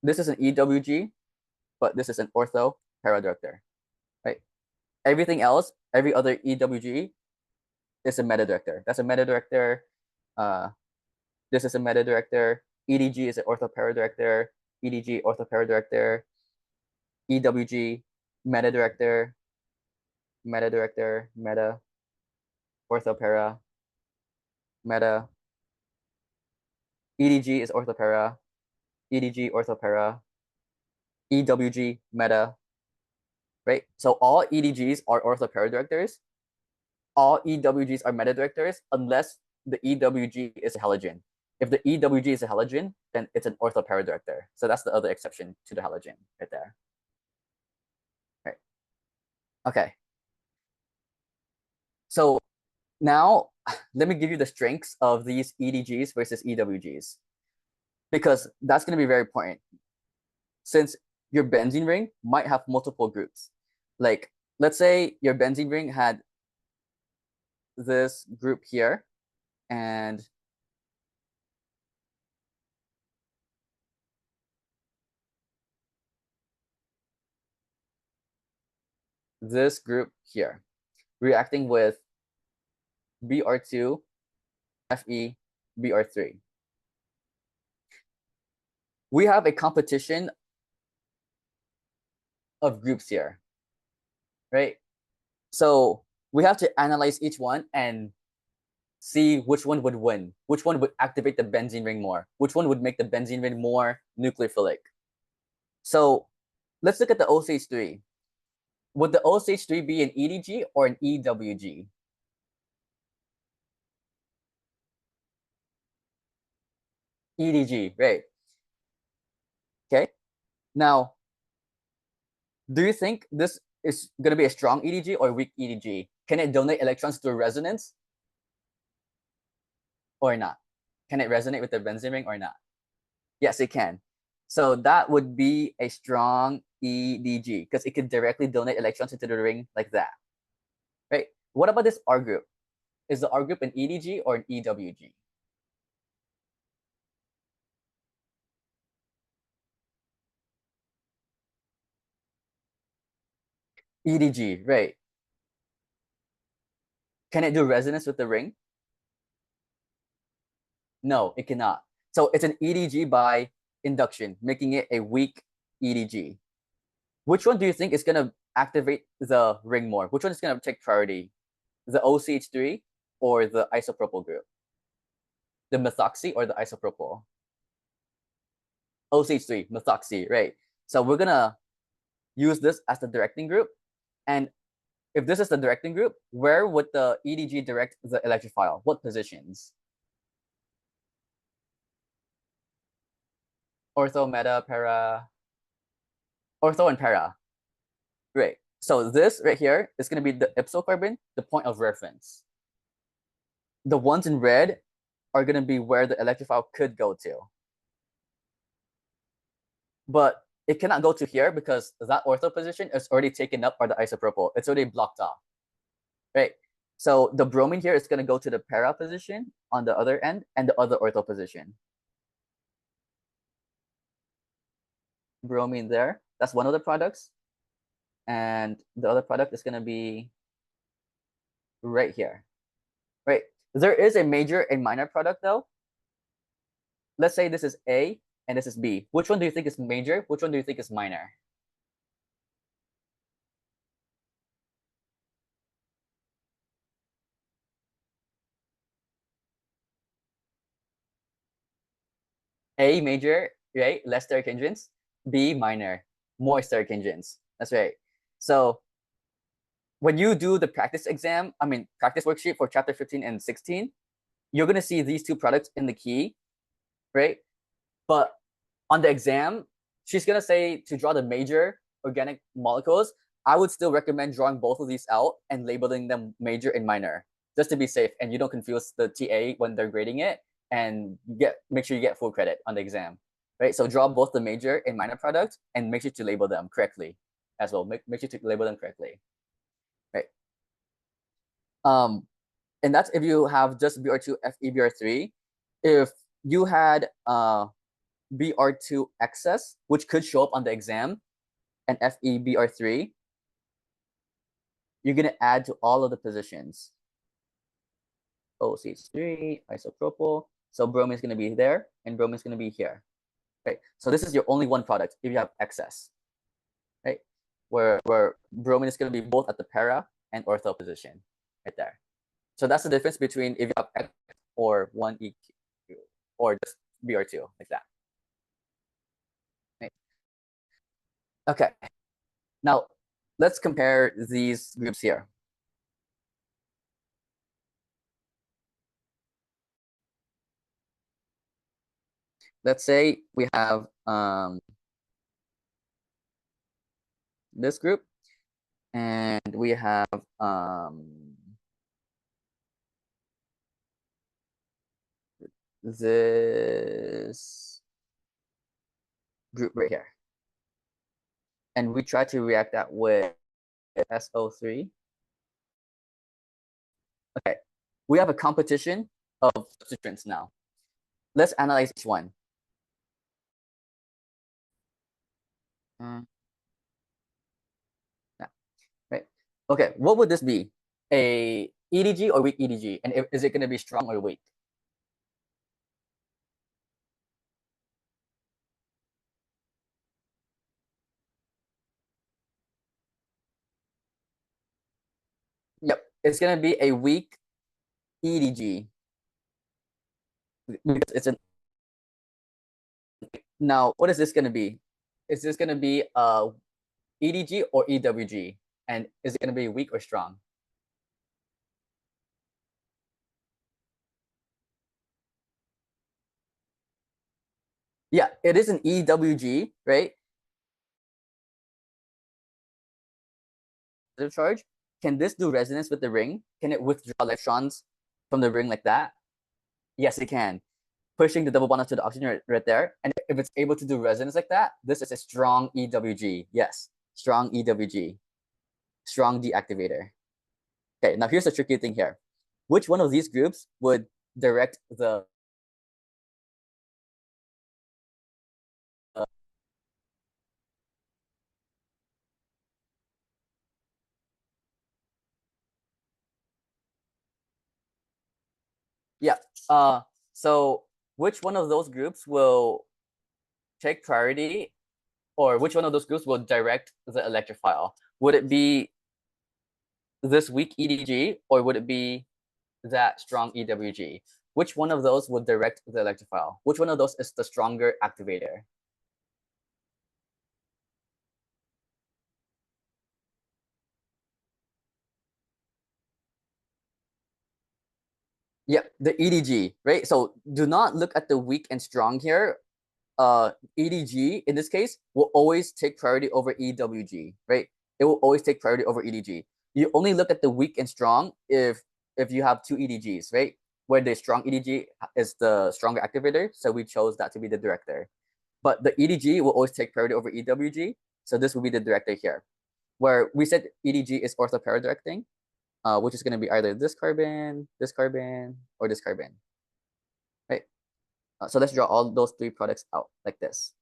This is an EWG, but this is an ortho-para director, right? Everything else, every other EWG is a meta director. That's a meta director. This is a meta director. EDG is an ortho-para director. EDG ortho-para director. EWG meta director. Meta director. Meta ortho-para. Meta. EDG is ortho-para. EDG ortho-para. EWG meta. Right? So all EDGs are ortho-para directors. All EWGs are meta directors unless the EWG is a halogen. If the EWG is a halogen, then it's an ortho-para director. So that's the other exception to the halogen right there. Right. Okay. So now let me give you the strengths of these EDGs versus EWGs, because that's going to be very important. Since your benzene ring might have multiple groups. Like, let's say your benzene ring had this group here, and this group here, reacting with Br2, Fe, Br3. We have a competition of groups here, right? So we have to analyze each one and see which one would win, which one would activate the benzene ring more, which one would make the benzene ring more nucleophilic. So let's look at the OCH3. Would the OCH3 be an EDG or an EWG? EDG, right? Okay. Now, do you think this is going to be a strong EDG or weak EDG? Can it donate electrons through resonance or not? Can it resonate with the benzene ring or not? Yes, it can. So that would be a strong EDG because it could directly donate electrons into the ring like that, right? What about this R group? Is the R group an EDG or an EWG? EDG, right? Can it do resonance with the ring? No, it cannot. So it's an EDG by induction, making it a weak EDG. Which one do you think is going to activate the ring more? Which one is going to take priority? The OCH3 or the isopropyl group? The methoxy or the isopropyl? OCH3, methoxy, right? So we're going to use this as the directing group. And if this is the directing group, where would the EDG direct the electrophile? What positions? Ortho, meta, para, ortho and para. Right. So this right here is going to be the ipsocarbon, the point of reference. The ones in red are going to be where the electrophile could go to. But it cannot go to here because that ortho position is already taken up by the isopropyl. It's already blocked off. Right. So the bromine here is going to go to the para position on the other end and the other ortho position. Bromine there. That's one of the products. And the other product is going to be right here. Right. There is a major and minor product though. Let's say this is A and this is B. Which one do you think is major? Which one do you think is minor? A major, right? Less steric hindrance. B minor, more steric hindrance. That's right. So when you do the practice exam, practice worksheet for chapter 15 and 16, you're going to see these two products in the key, right? But on the exam, she's going to say to draw the major organic molecules. I would still recommend drawing both of these out and labeling them major and minor, just to be safe and you don't confuse the TA when they're grading it, and make sure you get full credit on the exam, right? So draw both the major and minor products and make sure to label them correctly as well. Make sure to label them correctly, right? And that's if you have just BR2 FeBr3. If you had BR2 excess, which could show up on the exam, and FeBr3, you're going to add to all of the positions. OCH3, isopropyl. So bromine is going to be there, and bromine is going to be here. Right. So this is your only one product if you have excess. Right. Where bromine is going to be both at the para and ortho position, right there. So that's the difference between if you have X or 1EQ or just BR2, like that. Right. Okay. Now, let's compare these groups here. Let's say we have this group, and we have this group right here. And we try to react that with SO3. Okay, we have a competition of substituents now. Let's analyze each one. Yeah. Right. Okay, what would this be? A EDG or weak EDG? And is it going to be strong or weak? Yep, it's going to be a weak EDG because it's an. Now, what is this going to be? Is this going to be a EDG or EWG? And is it going to be weak or strong? Yeah, it is an EWG, right? The charge. Can this do resonance with the ring? Can it withdraw electrons from the ring like that? Yes, it can. Pushing the double bond to the oxygen right there. And if it's able to do resonance like that, this is a strong EWG. Yes, strong EWG. Strong deactivator. Okay, now here's the tricky thing here. Which one of these groups would direct the yeah. So which one of those groups will take priority, or which one of those groups will direct the electrophile? Would it be this weak EDG, or would it be that strong EWG? Which one of those would direct the electrophile? Which one of those is the stronger activator? Yeah, the EDG, right? So do not look at the weak and strong here. EDG in this case will always take priority over EWG, right? It will always take priority over EDG. You only look at the weak and strong if you have two EDGs, right? Where the strong EDG is the stronger activator, so we chose that to be the director. But the EDG will always take priority over EWG, so this will be the director here. Where we said EDG is orthopara-directing, which is going to be either this carbon, or this carbon, right? So let's draw all those three products out like this.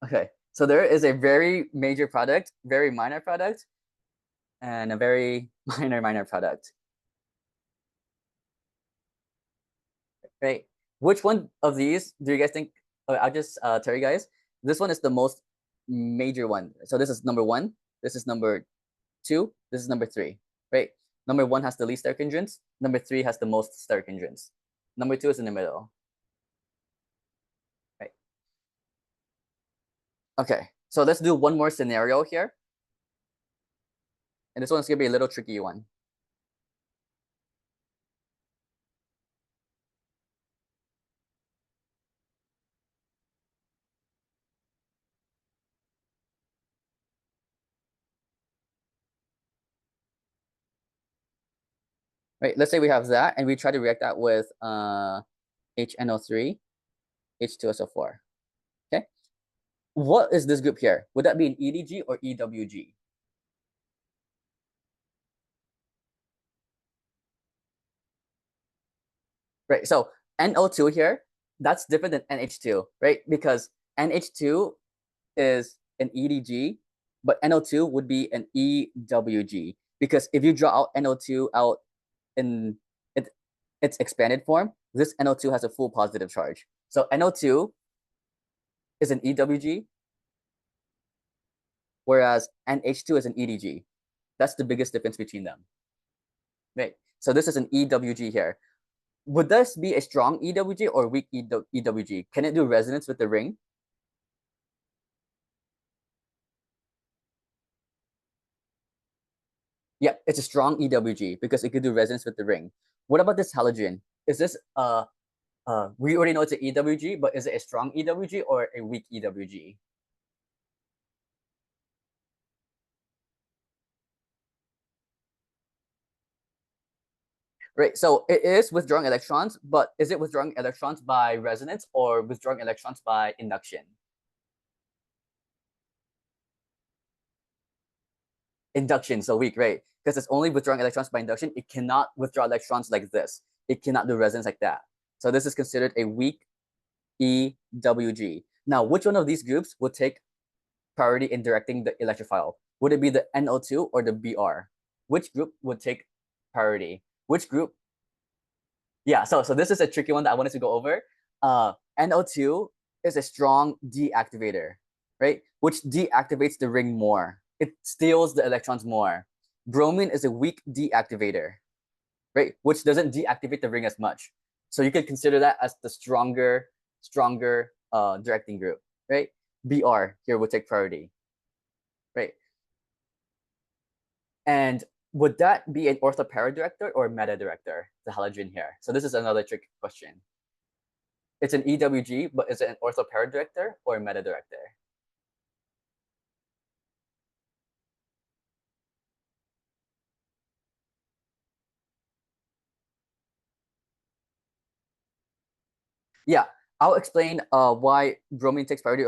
Okay, so there is a very major product, very minor product, and a very minor product, right? Which one of these do you guys think? I'll just tell you guys. This one is the most major one. So this is number one. This is number two. This is number three, right? Number one has the least steric hindrance. Number three has the most steric hindrance. Number two is in the middle, right? Okay, so let's do one more scenario here. And this one's gonna be a little tricky one. Right, let's say we have that and we try to react that with HNO3, H2SO4. Okay, what is this group here? Would that be an EDG or EWG? Right, so NO2 here, that's different than NH2, right? Because NH2 is an EDG, but NO2 would be an EWG. Because if you draw out NO2 out in its expanded form, this NO2 has a full positive charge. So NO2 is an EWG, whereas NH2 is an EDG. That's the biggest difference between them. Right. So this is an EWG here. Would this be a strong EWG or weak EWG? Can it do resonance with the ring? Yeah, it's a strong EWG because it could do resonance with the ring. What about this halogen? Is this we already know it's an EWG, but is it a strong EWG or a weak EWG? Right, so it is withdrawing electrons, but is it withdrawing electrons by resonance or withdrawing electrons by induction? Induction, so weak, right? Because it's only withdrawing electrons by induction. It cannot withdraw electrons like this. It cannot do resonance like that. So this is considered a weak EWG. Now, which one of these groups would take priority in directing the electrophile? Would it be the NO2 or the BR? Which group would take priority? Which group? Yeah, so this is a tricky one that I wanted to go over. NO2 is a strong deactivator, right? Which deactivates the ring more. It steals the electrons more. Bromine is a weak deactivator, right? Which doesn't deactivate the ring as much. So you could consider that as the stronger directing group, right? BR here would take priority, right? And would that be an orthopara director or meta director, the halogen here? So this is another trick question. It's an EWG, but is it an orthopara director or meta director? Yeah, I'll explain why bromine takes priority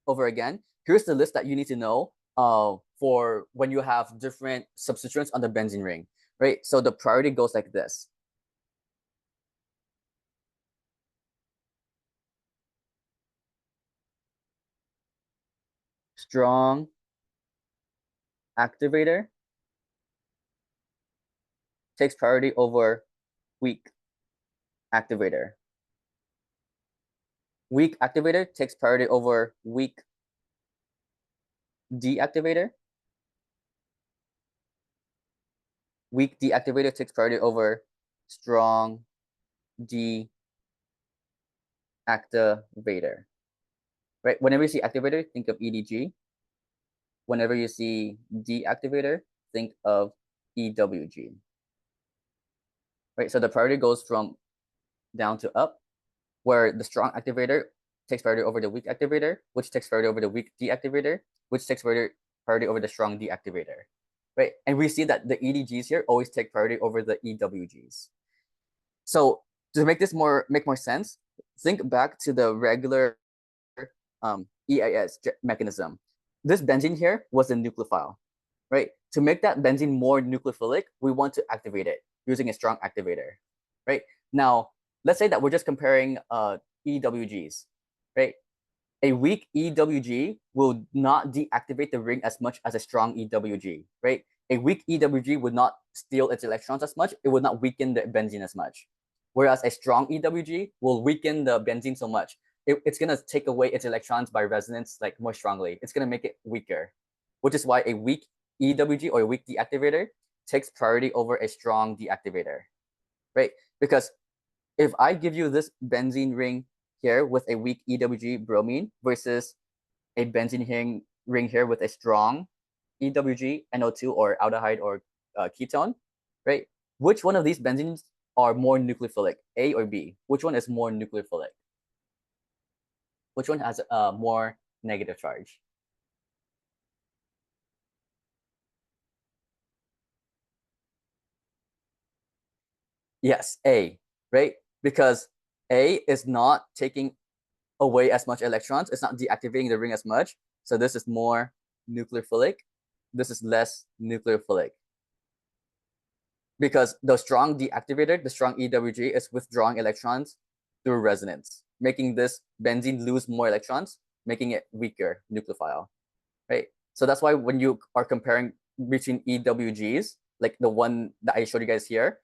over again. Here's the list that you need to know for when you have different substituents on the benzene ring, right? So the priority goes like this. Strong activator takes priority over weak activator. Weak activator takes priority over weak deactivator. Weak deactivator takes priority over strong deactivator. Right? Whenever you see activator, think of EDG. Whenever you see deactivator, think of EWG. Right? So the priority goes from down to up, where the strong activator takes priority over the weak activator, which takes priority over the weak deactivator, which takes priority over the strong deactivator. Right? And we see that the EDGs here always take priority over the EWGs. So to make this make more sense, think back to the regular EAS mechanism. This benzene here was a nucleophile, right? To make that benzene more nucleophilic, we want to activate it using a strong activator, right? Now, let's say that we're just comparing EWGs, right? A weak EWG will not deactivate the ring as much as a strong EWG, right? A weak EWG would not steal its electrons as much. It would not weaken the benzene as much. Whereas a strong EWG will weaken the benzene so much. It's going to take away its electrons by resonance like more strongly. It's going to make it weaker, which is why a weak EWG or a weak deactivator takes priority over a strong deactivator, right? Because if I give you this benzene ring here with a weak EWG bromine versus a benzene ring here with a strong EWG, NO2 or aldehyde or ketone, right? Which one of these benzenes are more nucleophilic, A or B? Which one is more nucleophilic? Which one has a more negative charge? Yes, A, right? Because A is not taking away as much electrons. It's not deactivating the ring as much. So this is more nucleophilic. This is less nucleophilic. Because the strong deactivator, the strong EWG, is withdrawing electrons through resonance, making this benzene lose more electrons, making it weaker nucleophile, right? So that's why when you are comparing between EWGs, like the one that I showed you guys here,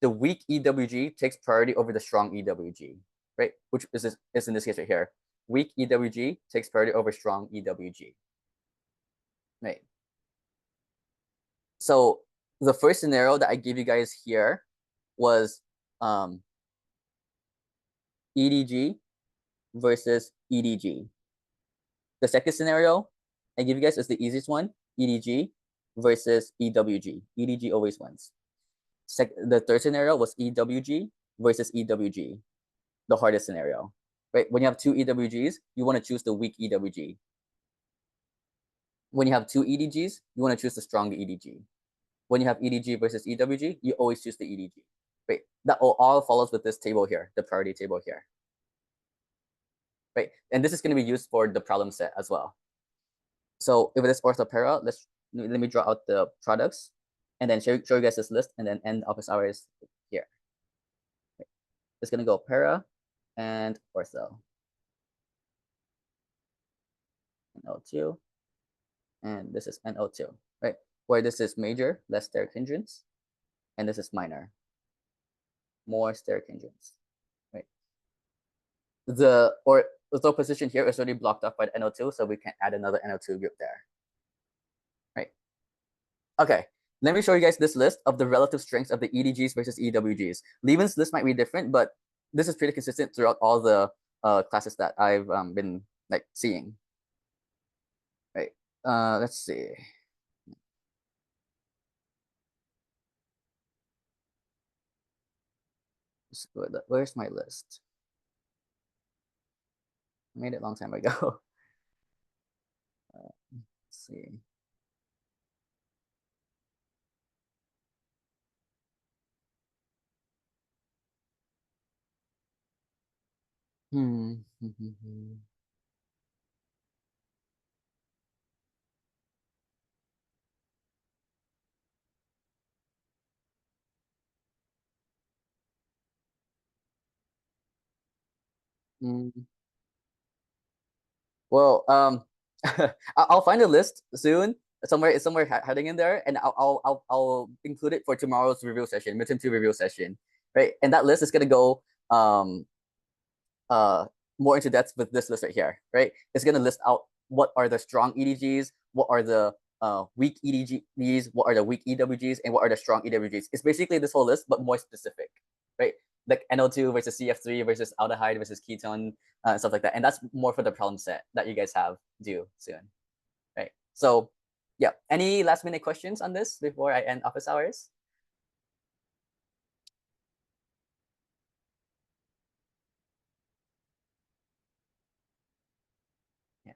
the weak EWG takes priority over the strong EWG, right? Which is in this case right here. Weak EWG takes priority over strong EWG, right? So the first scenario that I gave you guys here was EDG versus EDG. The second scenario I give you guys is the easiest one, EDG versus EWG. EDG always wins. The third scenario was EWG versus EWG, the hardest scenario, right? When you have two EWGs, you want to choose the weak EWG. When you have two EDGs, you want to choose the strong EDG. When you have EDG versus EWG, you always choose the EDG. Right? That all follows with this table here, the priority table here. Right? And this is going to be used for the problem set as well. So if it is orthopara, let me draw out the products and then show you guys this list and then end office hours here. Okay. It's going to go para and ortho. NO2. And this is NO2, right? Where this is major, less steric hindrance, and this is minor, more steric hindrance, right? The ortho position here is already blocked off by the NO2, so we can add another NO2 group there, right? Okay, let me show you guys this list of the relative strengths of the EDGs versus EWGs. Levin's list might be different, but this is pretty consistent throughout all the classes that I've been like seeing, right? Let's see. Where's my list? I made it a long time ago. Let's see. Hmm. Mm. Well, I'll find a list soon. Somewhere heading in there, and I'll include it for tomorrow's review session, midterm two review session, right? And that list is gonna go uh more into depth with this list right here, right? It's gonna list out what are the strong EDGs, what are the weak EDGs, what are the weak EWGs, and what are the strong EWGs. It's basically this whole list, but more specific, right? Like NO2 versus CF3 versus aldehyde versus ketone, and stuff like that. And that's more for the problem set that you guys have due soon, right? So, yeah. Any last minute questions on this before I end office hours? Yeah,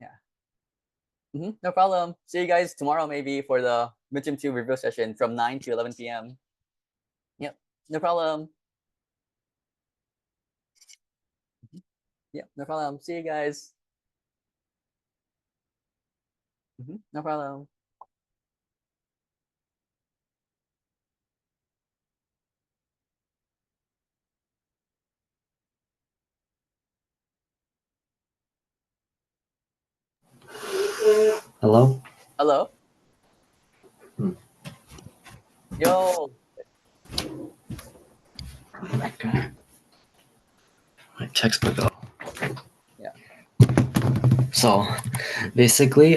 yeah. No problem. See you guys tomorrow maybe for the midterm 2 review session from 9 to 11 p.m. Yep, no problem. Yep, no problem. See you guys. No problem. Hello? Hello? Hmm. Yo. My God. My textbook. Yeah. So basically,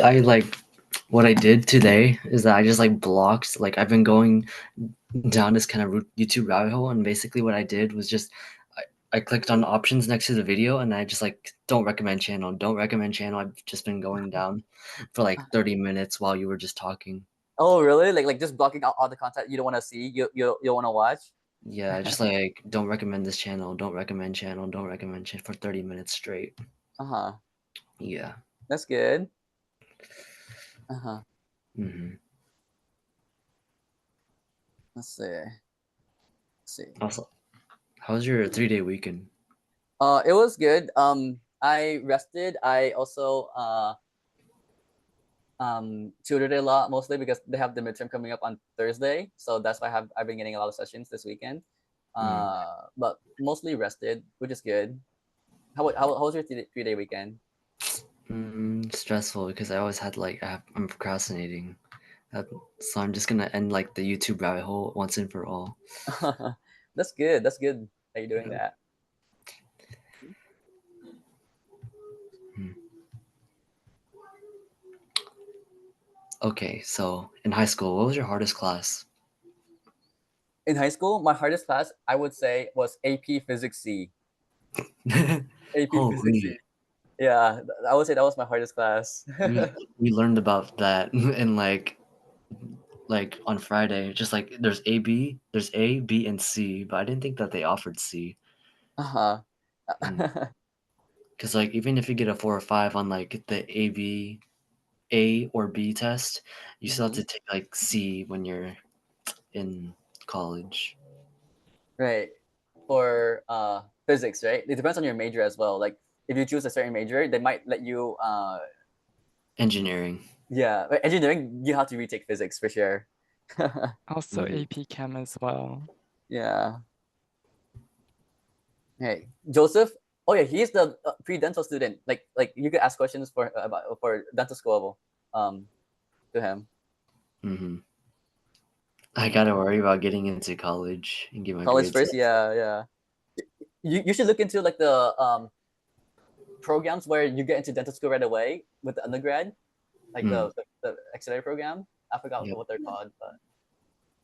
what I did today is that I just like blocked, like I've been going down this kind of YouTube rabbit hole, and basically what I did was just I clicked on options next to the video, and I just like don't recommend channel, don't recommend channel. I've just been going down for like 30 minutes while you were just talking. Oh, really? Like just blocking out all the content you don't want to see, you want to watch? Yeah, just like don't recommend this channel, don't recommend channel, don't recommend channel for 30 minutes straight. Uh-huh. Yeah. That's good. Uh-huh. Hmm. Let's see. Let's see. Also, how was your 3-day weekend? It was good. I rested. I also tutored a lot, mostly because they have the midterm coming up on Thursday, so that's why I've been getting a lot of sessions this weekend. But mostly rested, which is good. How was your 3-day weekend? Stressful because I always had like I'm procrastinating. So I'm just gonna end like the YouTube rabbit hole once and for all. That's good. That's good that you're doing Yeah. that. Hmm. Okay, so in high school, what was your hardest class? In high school, my hardest class I would say was AP Physics C. AP Physics C. Holy, Yeah, I would say that was my hardest class. we learned about that in like on Friday. Just like there's A, B, and C, but I didn't think that they offered C. Uh-huh. Because like even if you get a 4 or 5 on like the A or B test, you still have Mhm. to take like C when you're in college. Right. For physics, right? It depends on your major as well. Like if you choose a certain major, they might let you Engineering. yeah, but engineering you have to retake physics for sure. Also Mhm. AP Chem as well. Yeah. Hey, Joseph. Oh yeah, he's the pre-dental student. Like you could ask questions for about for dental school to him. Mhm. I gotta worry about getting into college and get my College grades first, up. yeah, yeah. You should look into like the programs where you get into dental school right away with the undergrad, like Mm, the accelerator program. I forgot yep. what they're called, but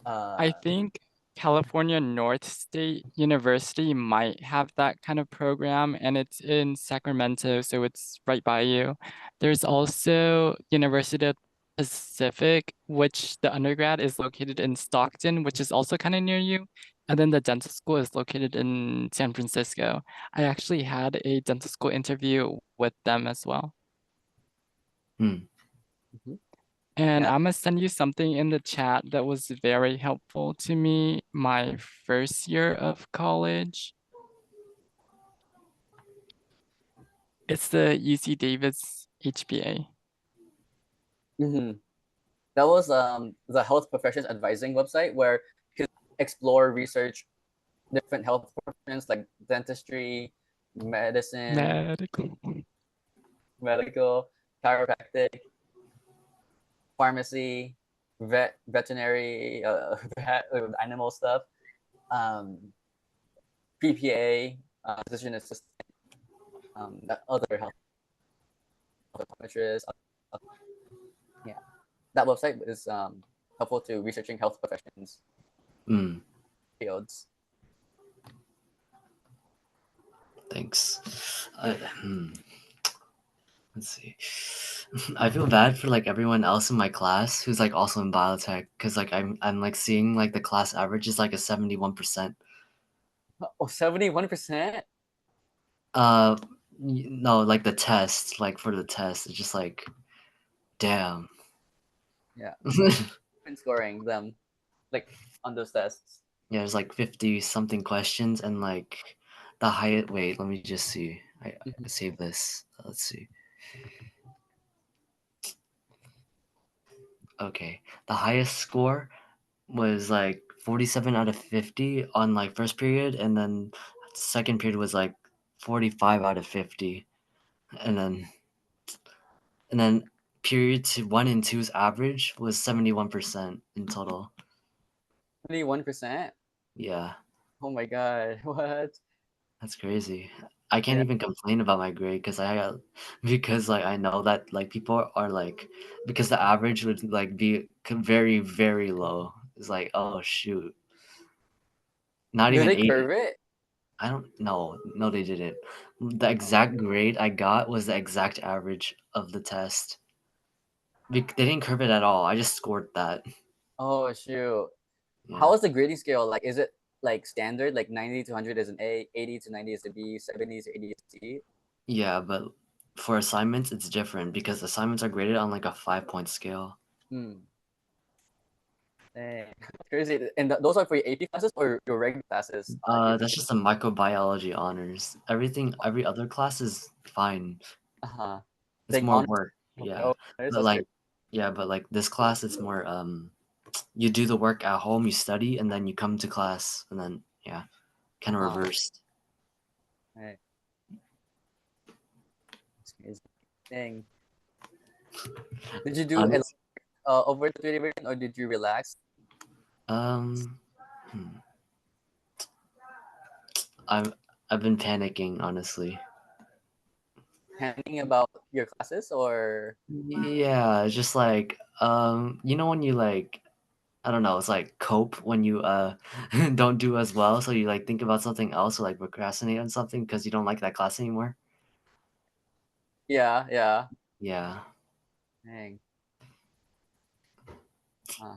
I think California North State University might have that kind of program, and it's in Sacramento, so it's right by you. There's also University of Pacific, which the undergrad is located in Stockton, which is also kind of near you. And then the dental school is located in San Francisco. I actually had a dental school interview with them as well. Mm. mhm. And Yeah. I'm gonna send you something in the chat that was very helpful to me my first year of college. It's the UC Davis HBA. Mm-hmm. That was the health professions advising website where you could explore, research different health professions like dentistry, medicine, Medical. chiropractic, pharmacy, veterinary, vet, animal stuff, PPA, physician assistant, other health optometrists. Yeah, that website is helpful to researching health professions Mm, fields. thanks. Let's see. I feel bad for like everyone else in my class who's like also in biotech because like I'm like seeing like the class average is like a 71%. Oh, 71%? No, like the test, like for the test, it's just like, damn. Yeah. Been scoring them like on those tests. Yeah, there's like 50 something questions and like the highest. Wait, let me just see. I save this. Let's see. Okay, the highest score was like 47 out of 50 on like first period, and then second period was like 45 out of 50, and then period 1 and 2's average was 71% in total. 71%? Yeah, Oh my god, what? that's crazy. I can't Yeah. even complain about my grade because like I know that like people are like because the average would like be very very low. It's like, oh shoot, not Do even they 80. curve it? I don't know. No, they didn't. The exact grade I got was the exact average of the test. They didn't curve it at all. I just scored that. Oh shoot. Yeah. How is the grading scale? Like, is it like standard? Like 90 to 100 is an A, 80 to 90 is a B, 70 to 80 is a C? Yeah, but for assignments, it's different because assignments are graded on like a 5-point scale. Hmm. Dang. Crazy. And those are for your AP classes or your regular classes? That's just a microbiology honors. Every other class is fine. Uh-huh. It's Like more on. work. Yeah. Oh, that's But great. like, yeah, but like this class, it's more you do the work at home, you study, and then you come to class, and then yeah, kind of Uh-huh. reversed. Right. That's crazy. Dang. Did you do a Honest, over the 3 version or did you relax? um, hmm. I've been panicking, honestly. Panicking about your classes or Yeah, it's just like you know when you like I don't know, it's like cope when you don't do as well, so you like think about something else or like procrastinate on something because you don't like that class anymore. yeah, yeah. Yeah. Dang. Huh.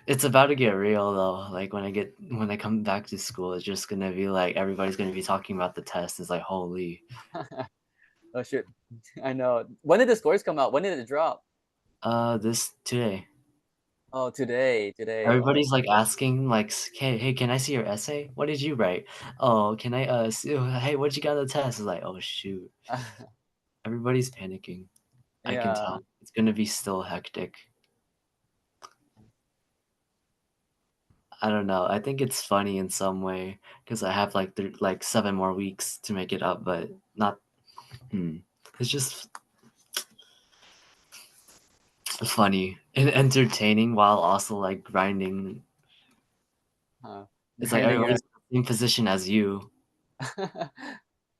It's about to get real though. Like when I come back to school, it's just gonna be like everybody's gonna be talking about the test. It's like holy. Oh shoot. I know. When did the scores come out? When did it drop? This today. Oh, today. Oh my. Everybody's like asking like, hey, can I see your essay? What did you write? Oh, can I see, hey, what you got on the test? It's like, oh shoot. Everybody's panicking. I can Yeah. tell. It's gonna be still hectic. I don't know. I think it's funny in some way because I have like 7 more weeks to make it up, but not. It's just funny and entertaining while also like grinding. Huh. It's like Grinding your. everybody's in the same position as you.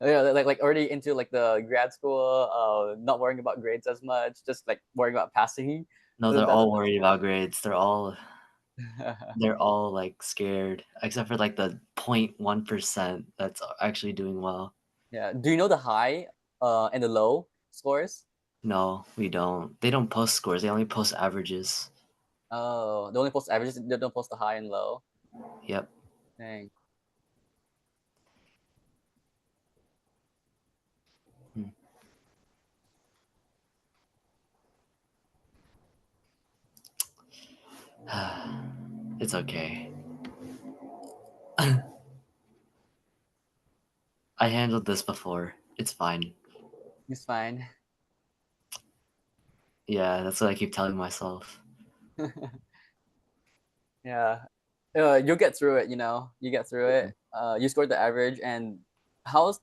Yeah, like already into like the grad school, not worrying about grades as much, just like worrying about passing. No, they're That's all worried about grades. They're all like scared, except for like the 0.1% that's actually doing well. yeah. Do you know the high and the low scores? No, we don't. They don't post scores. They only post averages. Oh, they only post averages, they don't post the high and low. Yep. Dang. Hmm. It's okay. I handled this before. It's fine. It's fine. Yeah, that's what I keep telling myself. Yeah. You'll get through it, you know. You get through it. You scored the average and how's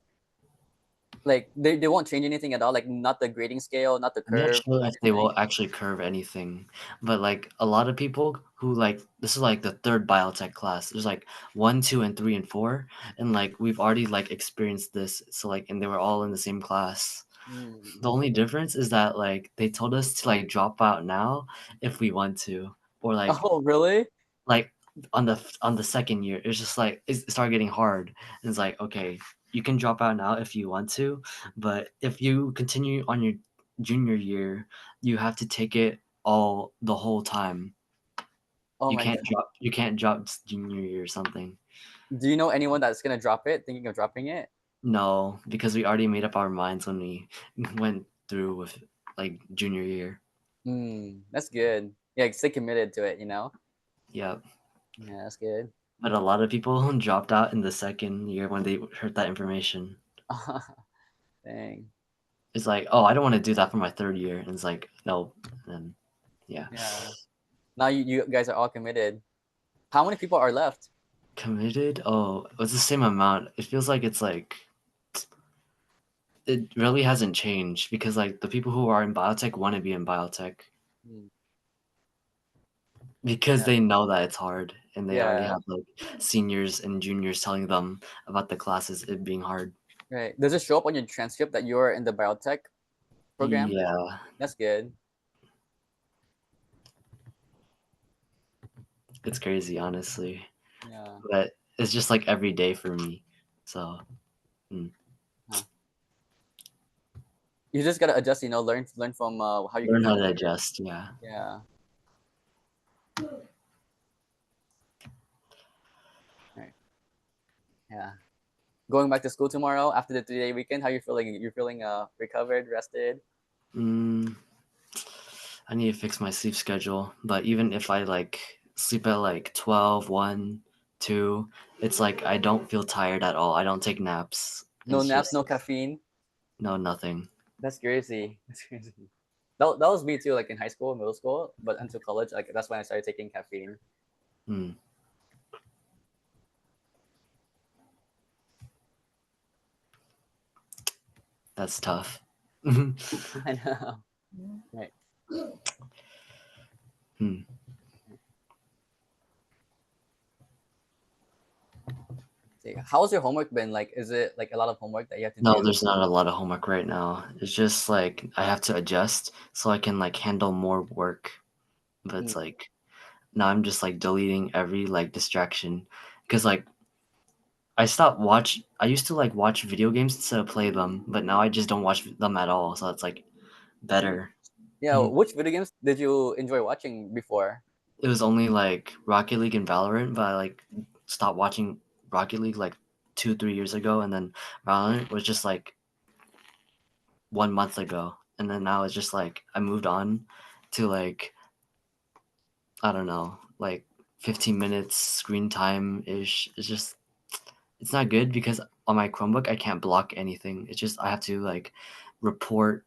Like they won't change anything at all. Like not the grading scale, not the I'm not curve, sure not if they will anything. actually curve anything, but like a lot of people who like this is like the third biotech class. There's like 1, 2, and 3 and 4, and like we've already like experienced this. So like, and they were all in the same class. Mm. The only difference is that like they told us to like drop out now if we want to, or Oh, really? like on the second year. It's just like it started getting hard, and it's like okay, you can drop out now if you want to, but if you continue on your junior year, you have to take it all the whole time. Oh my God. You can't drop junior year or something. Do you know anyone that's gonna drop it? Thinking of dropping it? No, because we already made up our minds when we went through with like junior year. That's good. Yeah, stay committed to it, you know? Yeah. Yeah, that's good. But a lot of people dropped out in the second year when they heard that information. Dang. It's like, oh, I don't want to do that for my third year. And it's like, no. And yeah. Yeah. Now you guys are all committed. How many people are left? Committed? Oh, it's the same amount. It feels like it's like it really hasn't changed because like the people who are in biotech want to be in biotech Hmm. because Yeah. they know that it's hard and they already Yeah. have like seniors and juniors telling them about the classes it being hard. Right. Does it show up on your transcript that you're in the biotech program? Yeah, That's good. it's crazy, honestly. Yeah. But it's just like every day for me. So Huh. You just gotta adjust, you know, learn from how you can learn do how to better. adjust. Yeah. Yeah. Right. Yeah. Going back to school tomorrow after the 3-day weekend, how you feeling? You're feeling recovered, rested? Mm, I need to fix my sleep schedule. But even if I like sleep at like 12, 1, 2, it's like I don't feel tired at all. I don't take naps. No It's naps, just no caffeine. no nothing. That's crazy. That's crazy. That was me too, like in high school, middle school, but until college, like that's when I started taking caffeine. Mm, that's tough. I know. Right. Hmm. See, how's your homework been? Like, is it like a lot of homework that you have to No, do? there's not a lot of homework right now. It's just like I have to adjust so I can like handle more work. But it's Mm. like now I'm just like deleting every like distraction because like I used to like watch video games instead of play them, but now I just don't watch them at all. So it's like Mm. better. Yeah, which video games did you enjoy watching before? It was only like Rocket League and Valorant, but I like stopped watching Rocket League like 2, 3 years ago, and then Valorant was just like 1 month ago, and then now it's just like I moved on to like I don't know, like 15 minutes screen time ish. It's not good because on my Chromebook I can't block anything. It's just I have to like report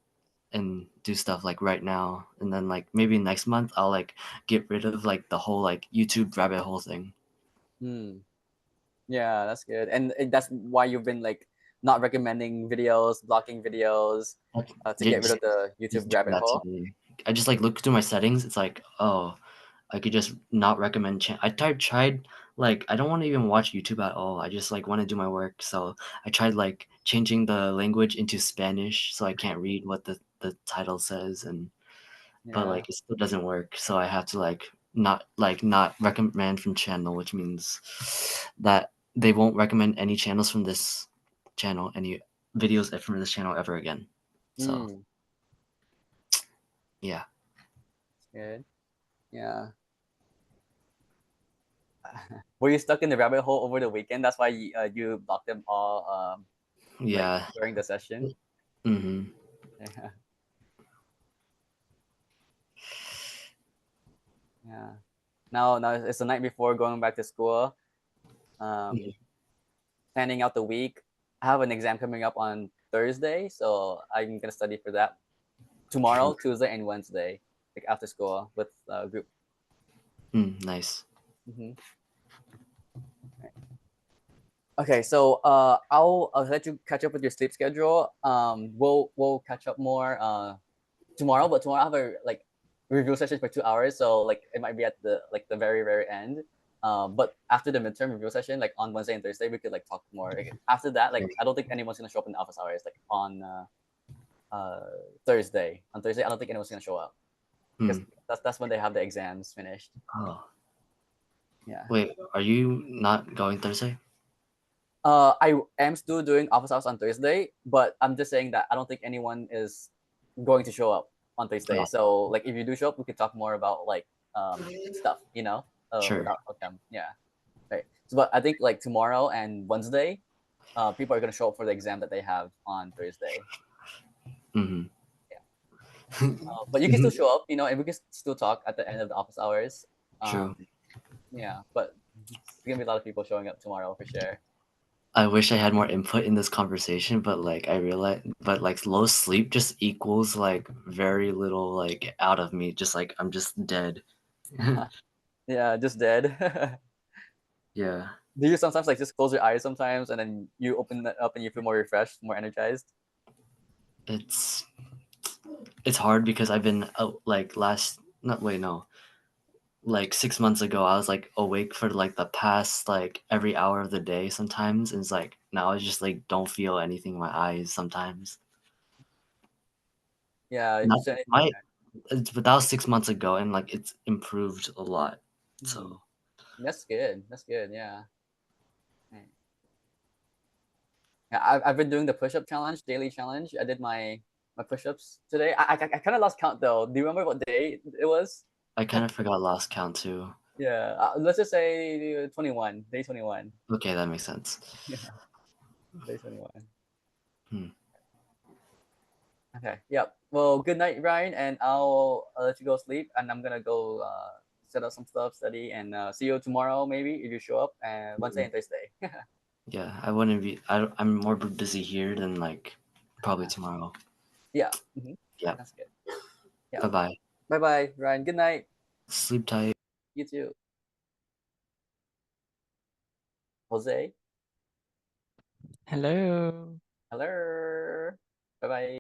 and do stuff like right now, and then like maybe next month I'll like get rid of like the whole like YouTube rabbit hole thing. Hmm. Yeah, that's good. And that's why you've been like not recommending videos, blocking videos, Like, to get rid of the just YouTube do rabbit that hole. today. I just like look through my settings. It's like, oh, I could just not recommend. I tried like I don't want to even watch YouTube at all. I just like want to do my work. So I tried like changing the language into Spanish so I can't read what the title says, and but Yeah. like it still doesn't work. So I have to not recommend from channel, which means that they won't recommend any channels from this channel, any videos from this channel ever again. So Hmm. yeah. Good. Yeah. Were you stuck in the rabbit hole over the weekend? That's why you blocked them all like Yeah. during the session. Mm-hmm. Yeah. Yeah. Now it's the night before going back to school. Um, planning out the week. I have an exam coming up on Thursday, so I'm gonna study for that tomorrow, Tuesday, and Wednesday, like after school with group. Nice. Mm-hmm. Right. Okay, so I'll let you catch up with your sleep schedule. We'll catch up more tomorrow, but tomorrow I have a like review session for 2 hours, so like it might be at the very end. But after the midterm review session, like on Wednesday and Thursday, we could like talk more. Like, after that, like I don't think anyone's gonna show up in the office hours. Like on Thursday. On Thursday, I don't think anyone's gonna show up because that's when they have the exams finished. Oh, Yeah. wait, are you not going Thursday? I am still doing office hours on Thursday, but I'm just saying that I don't think anyone is going to show up on Thursday. Oh. So like if you do show up, we could talk more about like stuff, Sure. without them. Yeah. Right. So but I think like tomorrow and Wednesday, people are gonna show up for the exam that they have on Thursday. Mm-hmm. But you can still show up, and we can still talk at the end of the office hours. True. Yeah, but there's gonna be a lot of people showing up tomorrow for sure. I wish I had more input in this conversation, but like I realize, but like low sleep just equals like very little like out of me. Just like I'm just dead. Yeah, just dead. Yeah. Do you sometimes like just close your eyes sometimes and then you open it up and you feel more refreshed, more energized? It's hard because I've been like like 6 months ago I was like awake for like the past like every hour of the day sometimes, and it's like now I just like don't feel anything in my eyes sometimes. Yeah, Not so, my but that was 6 months ago, and like it's improved a lot. So that's good. That's good. Yeah. Right. Yeah, I've been doing the push-up challenge, daily challenge. I did my push-ups today. I kind of lost count though. Do you remember what day it was? I kind of forgot last count too. Yeah, let's just say 21, day 21. Okay, that makes sense. Yeah, day 21. Hmm. Okay. Yep. Well, good night, Ryan, and I'll let you go sleep, and I'm gonna go set up some stuff, study, and see you tomorrow maybe if you show up, and Wednesday and Thursday. Yeah, I wouldn't be. I'm more busy here than like probably tomorrow. Yeah. Yeah. That's good. Yeah. Bye bye. Bye bye, Ryan. Good night. Sleep tight. You too. Jose. Hello. Hello. Bye bye.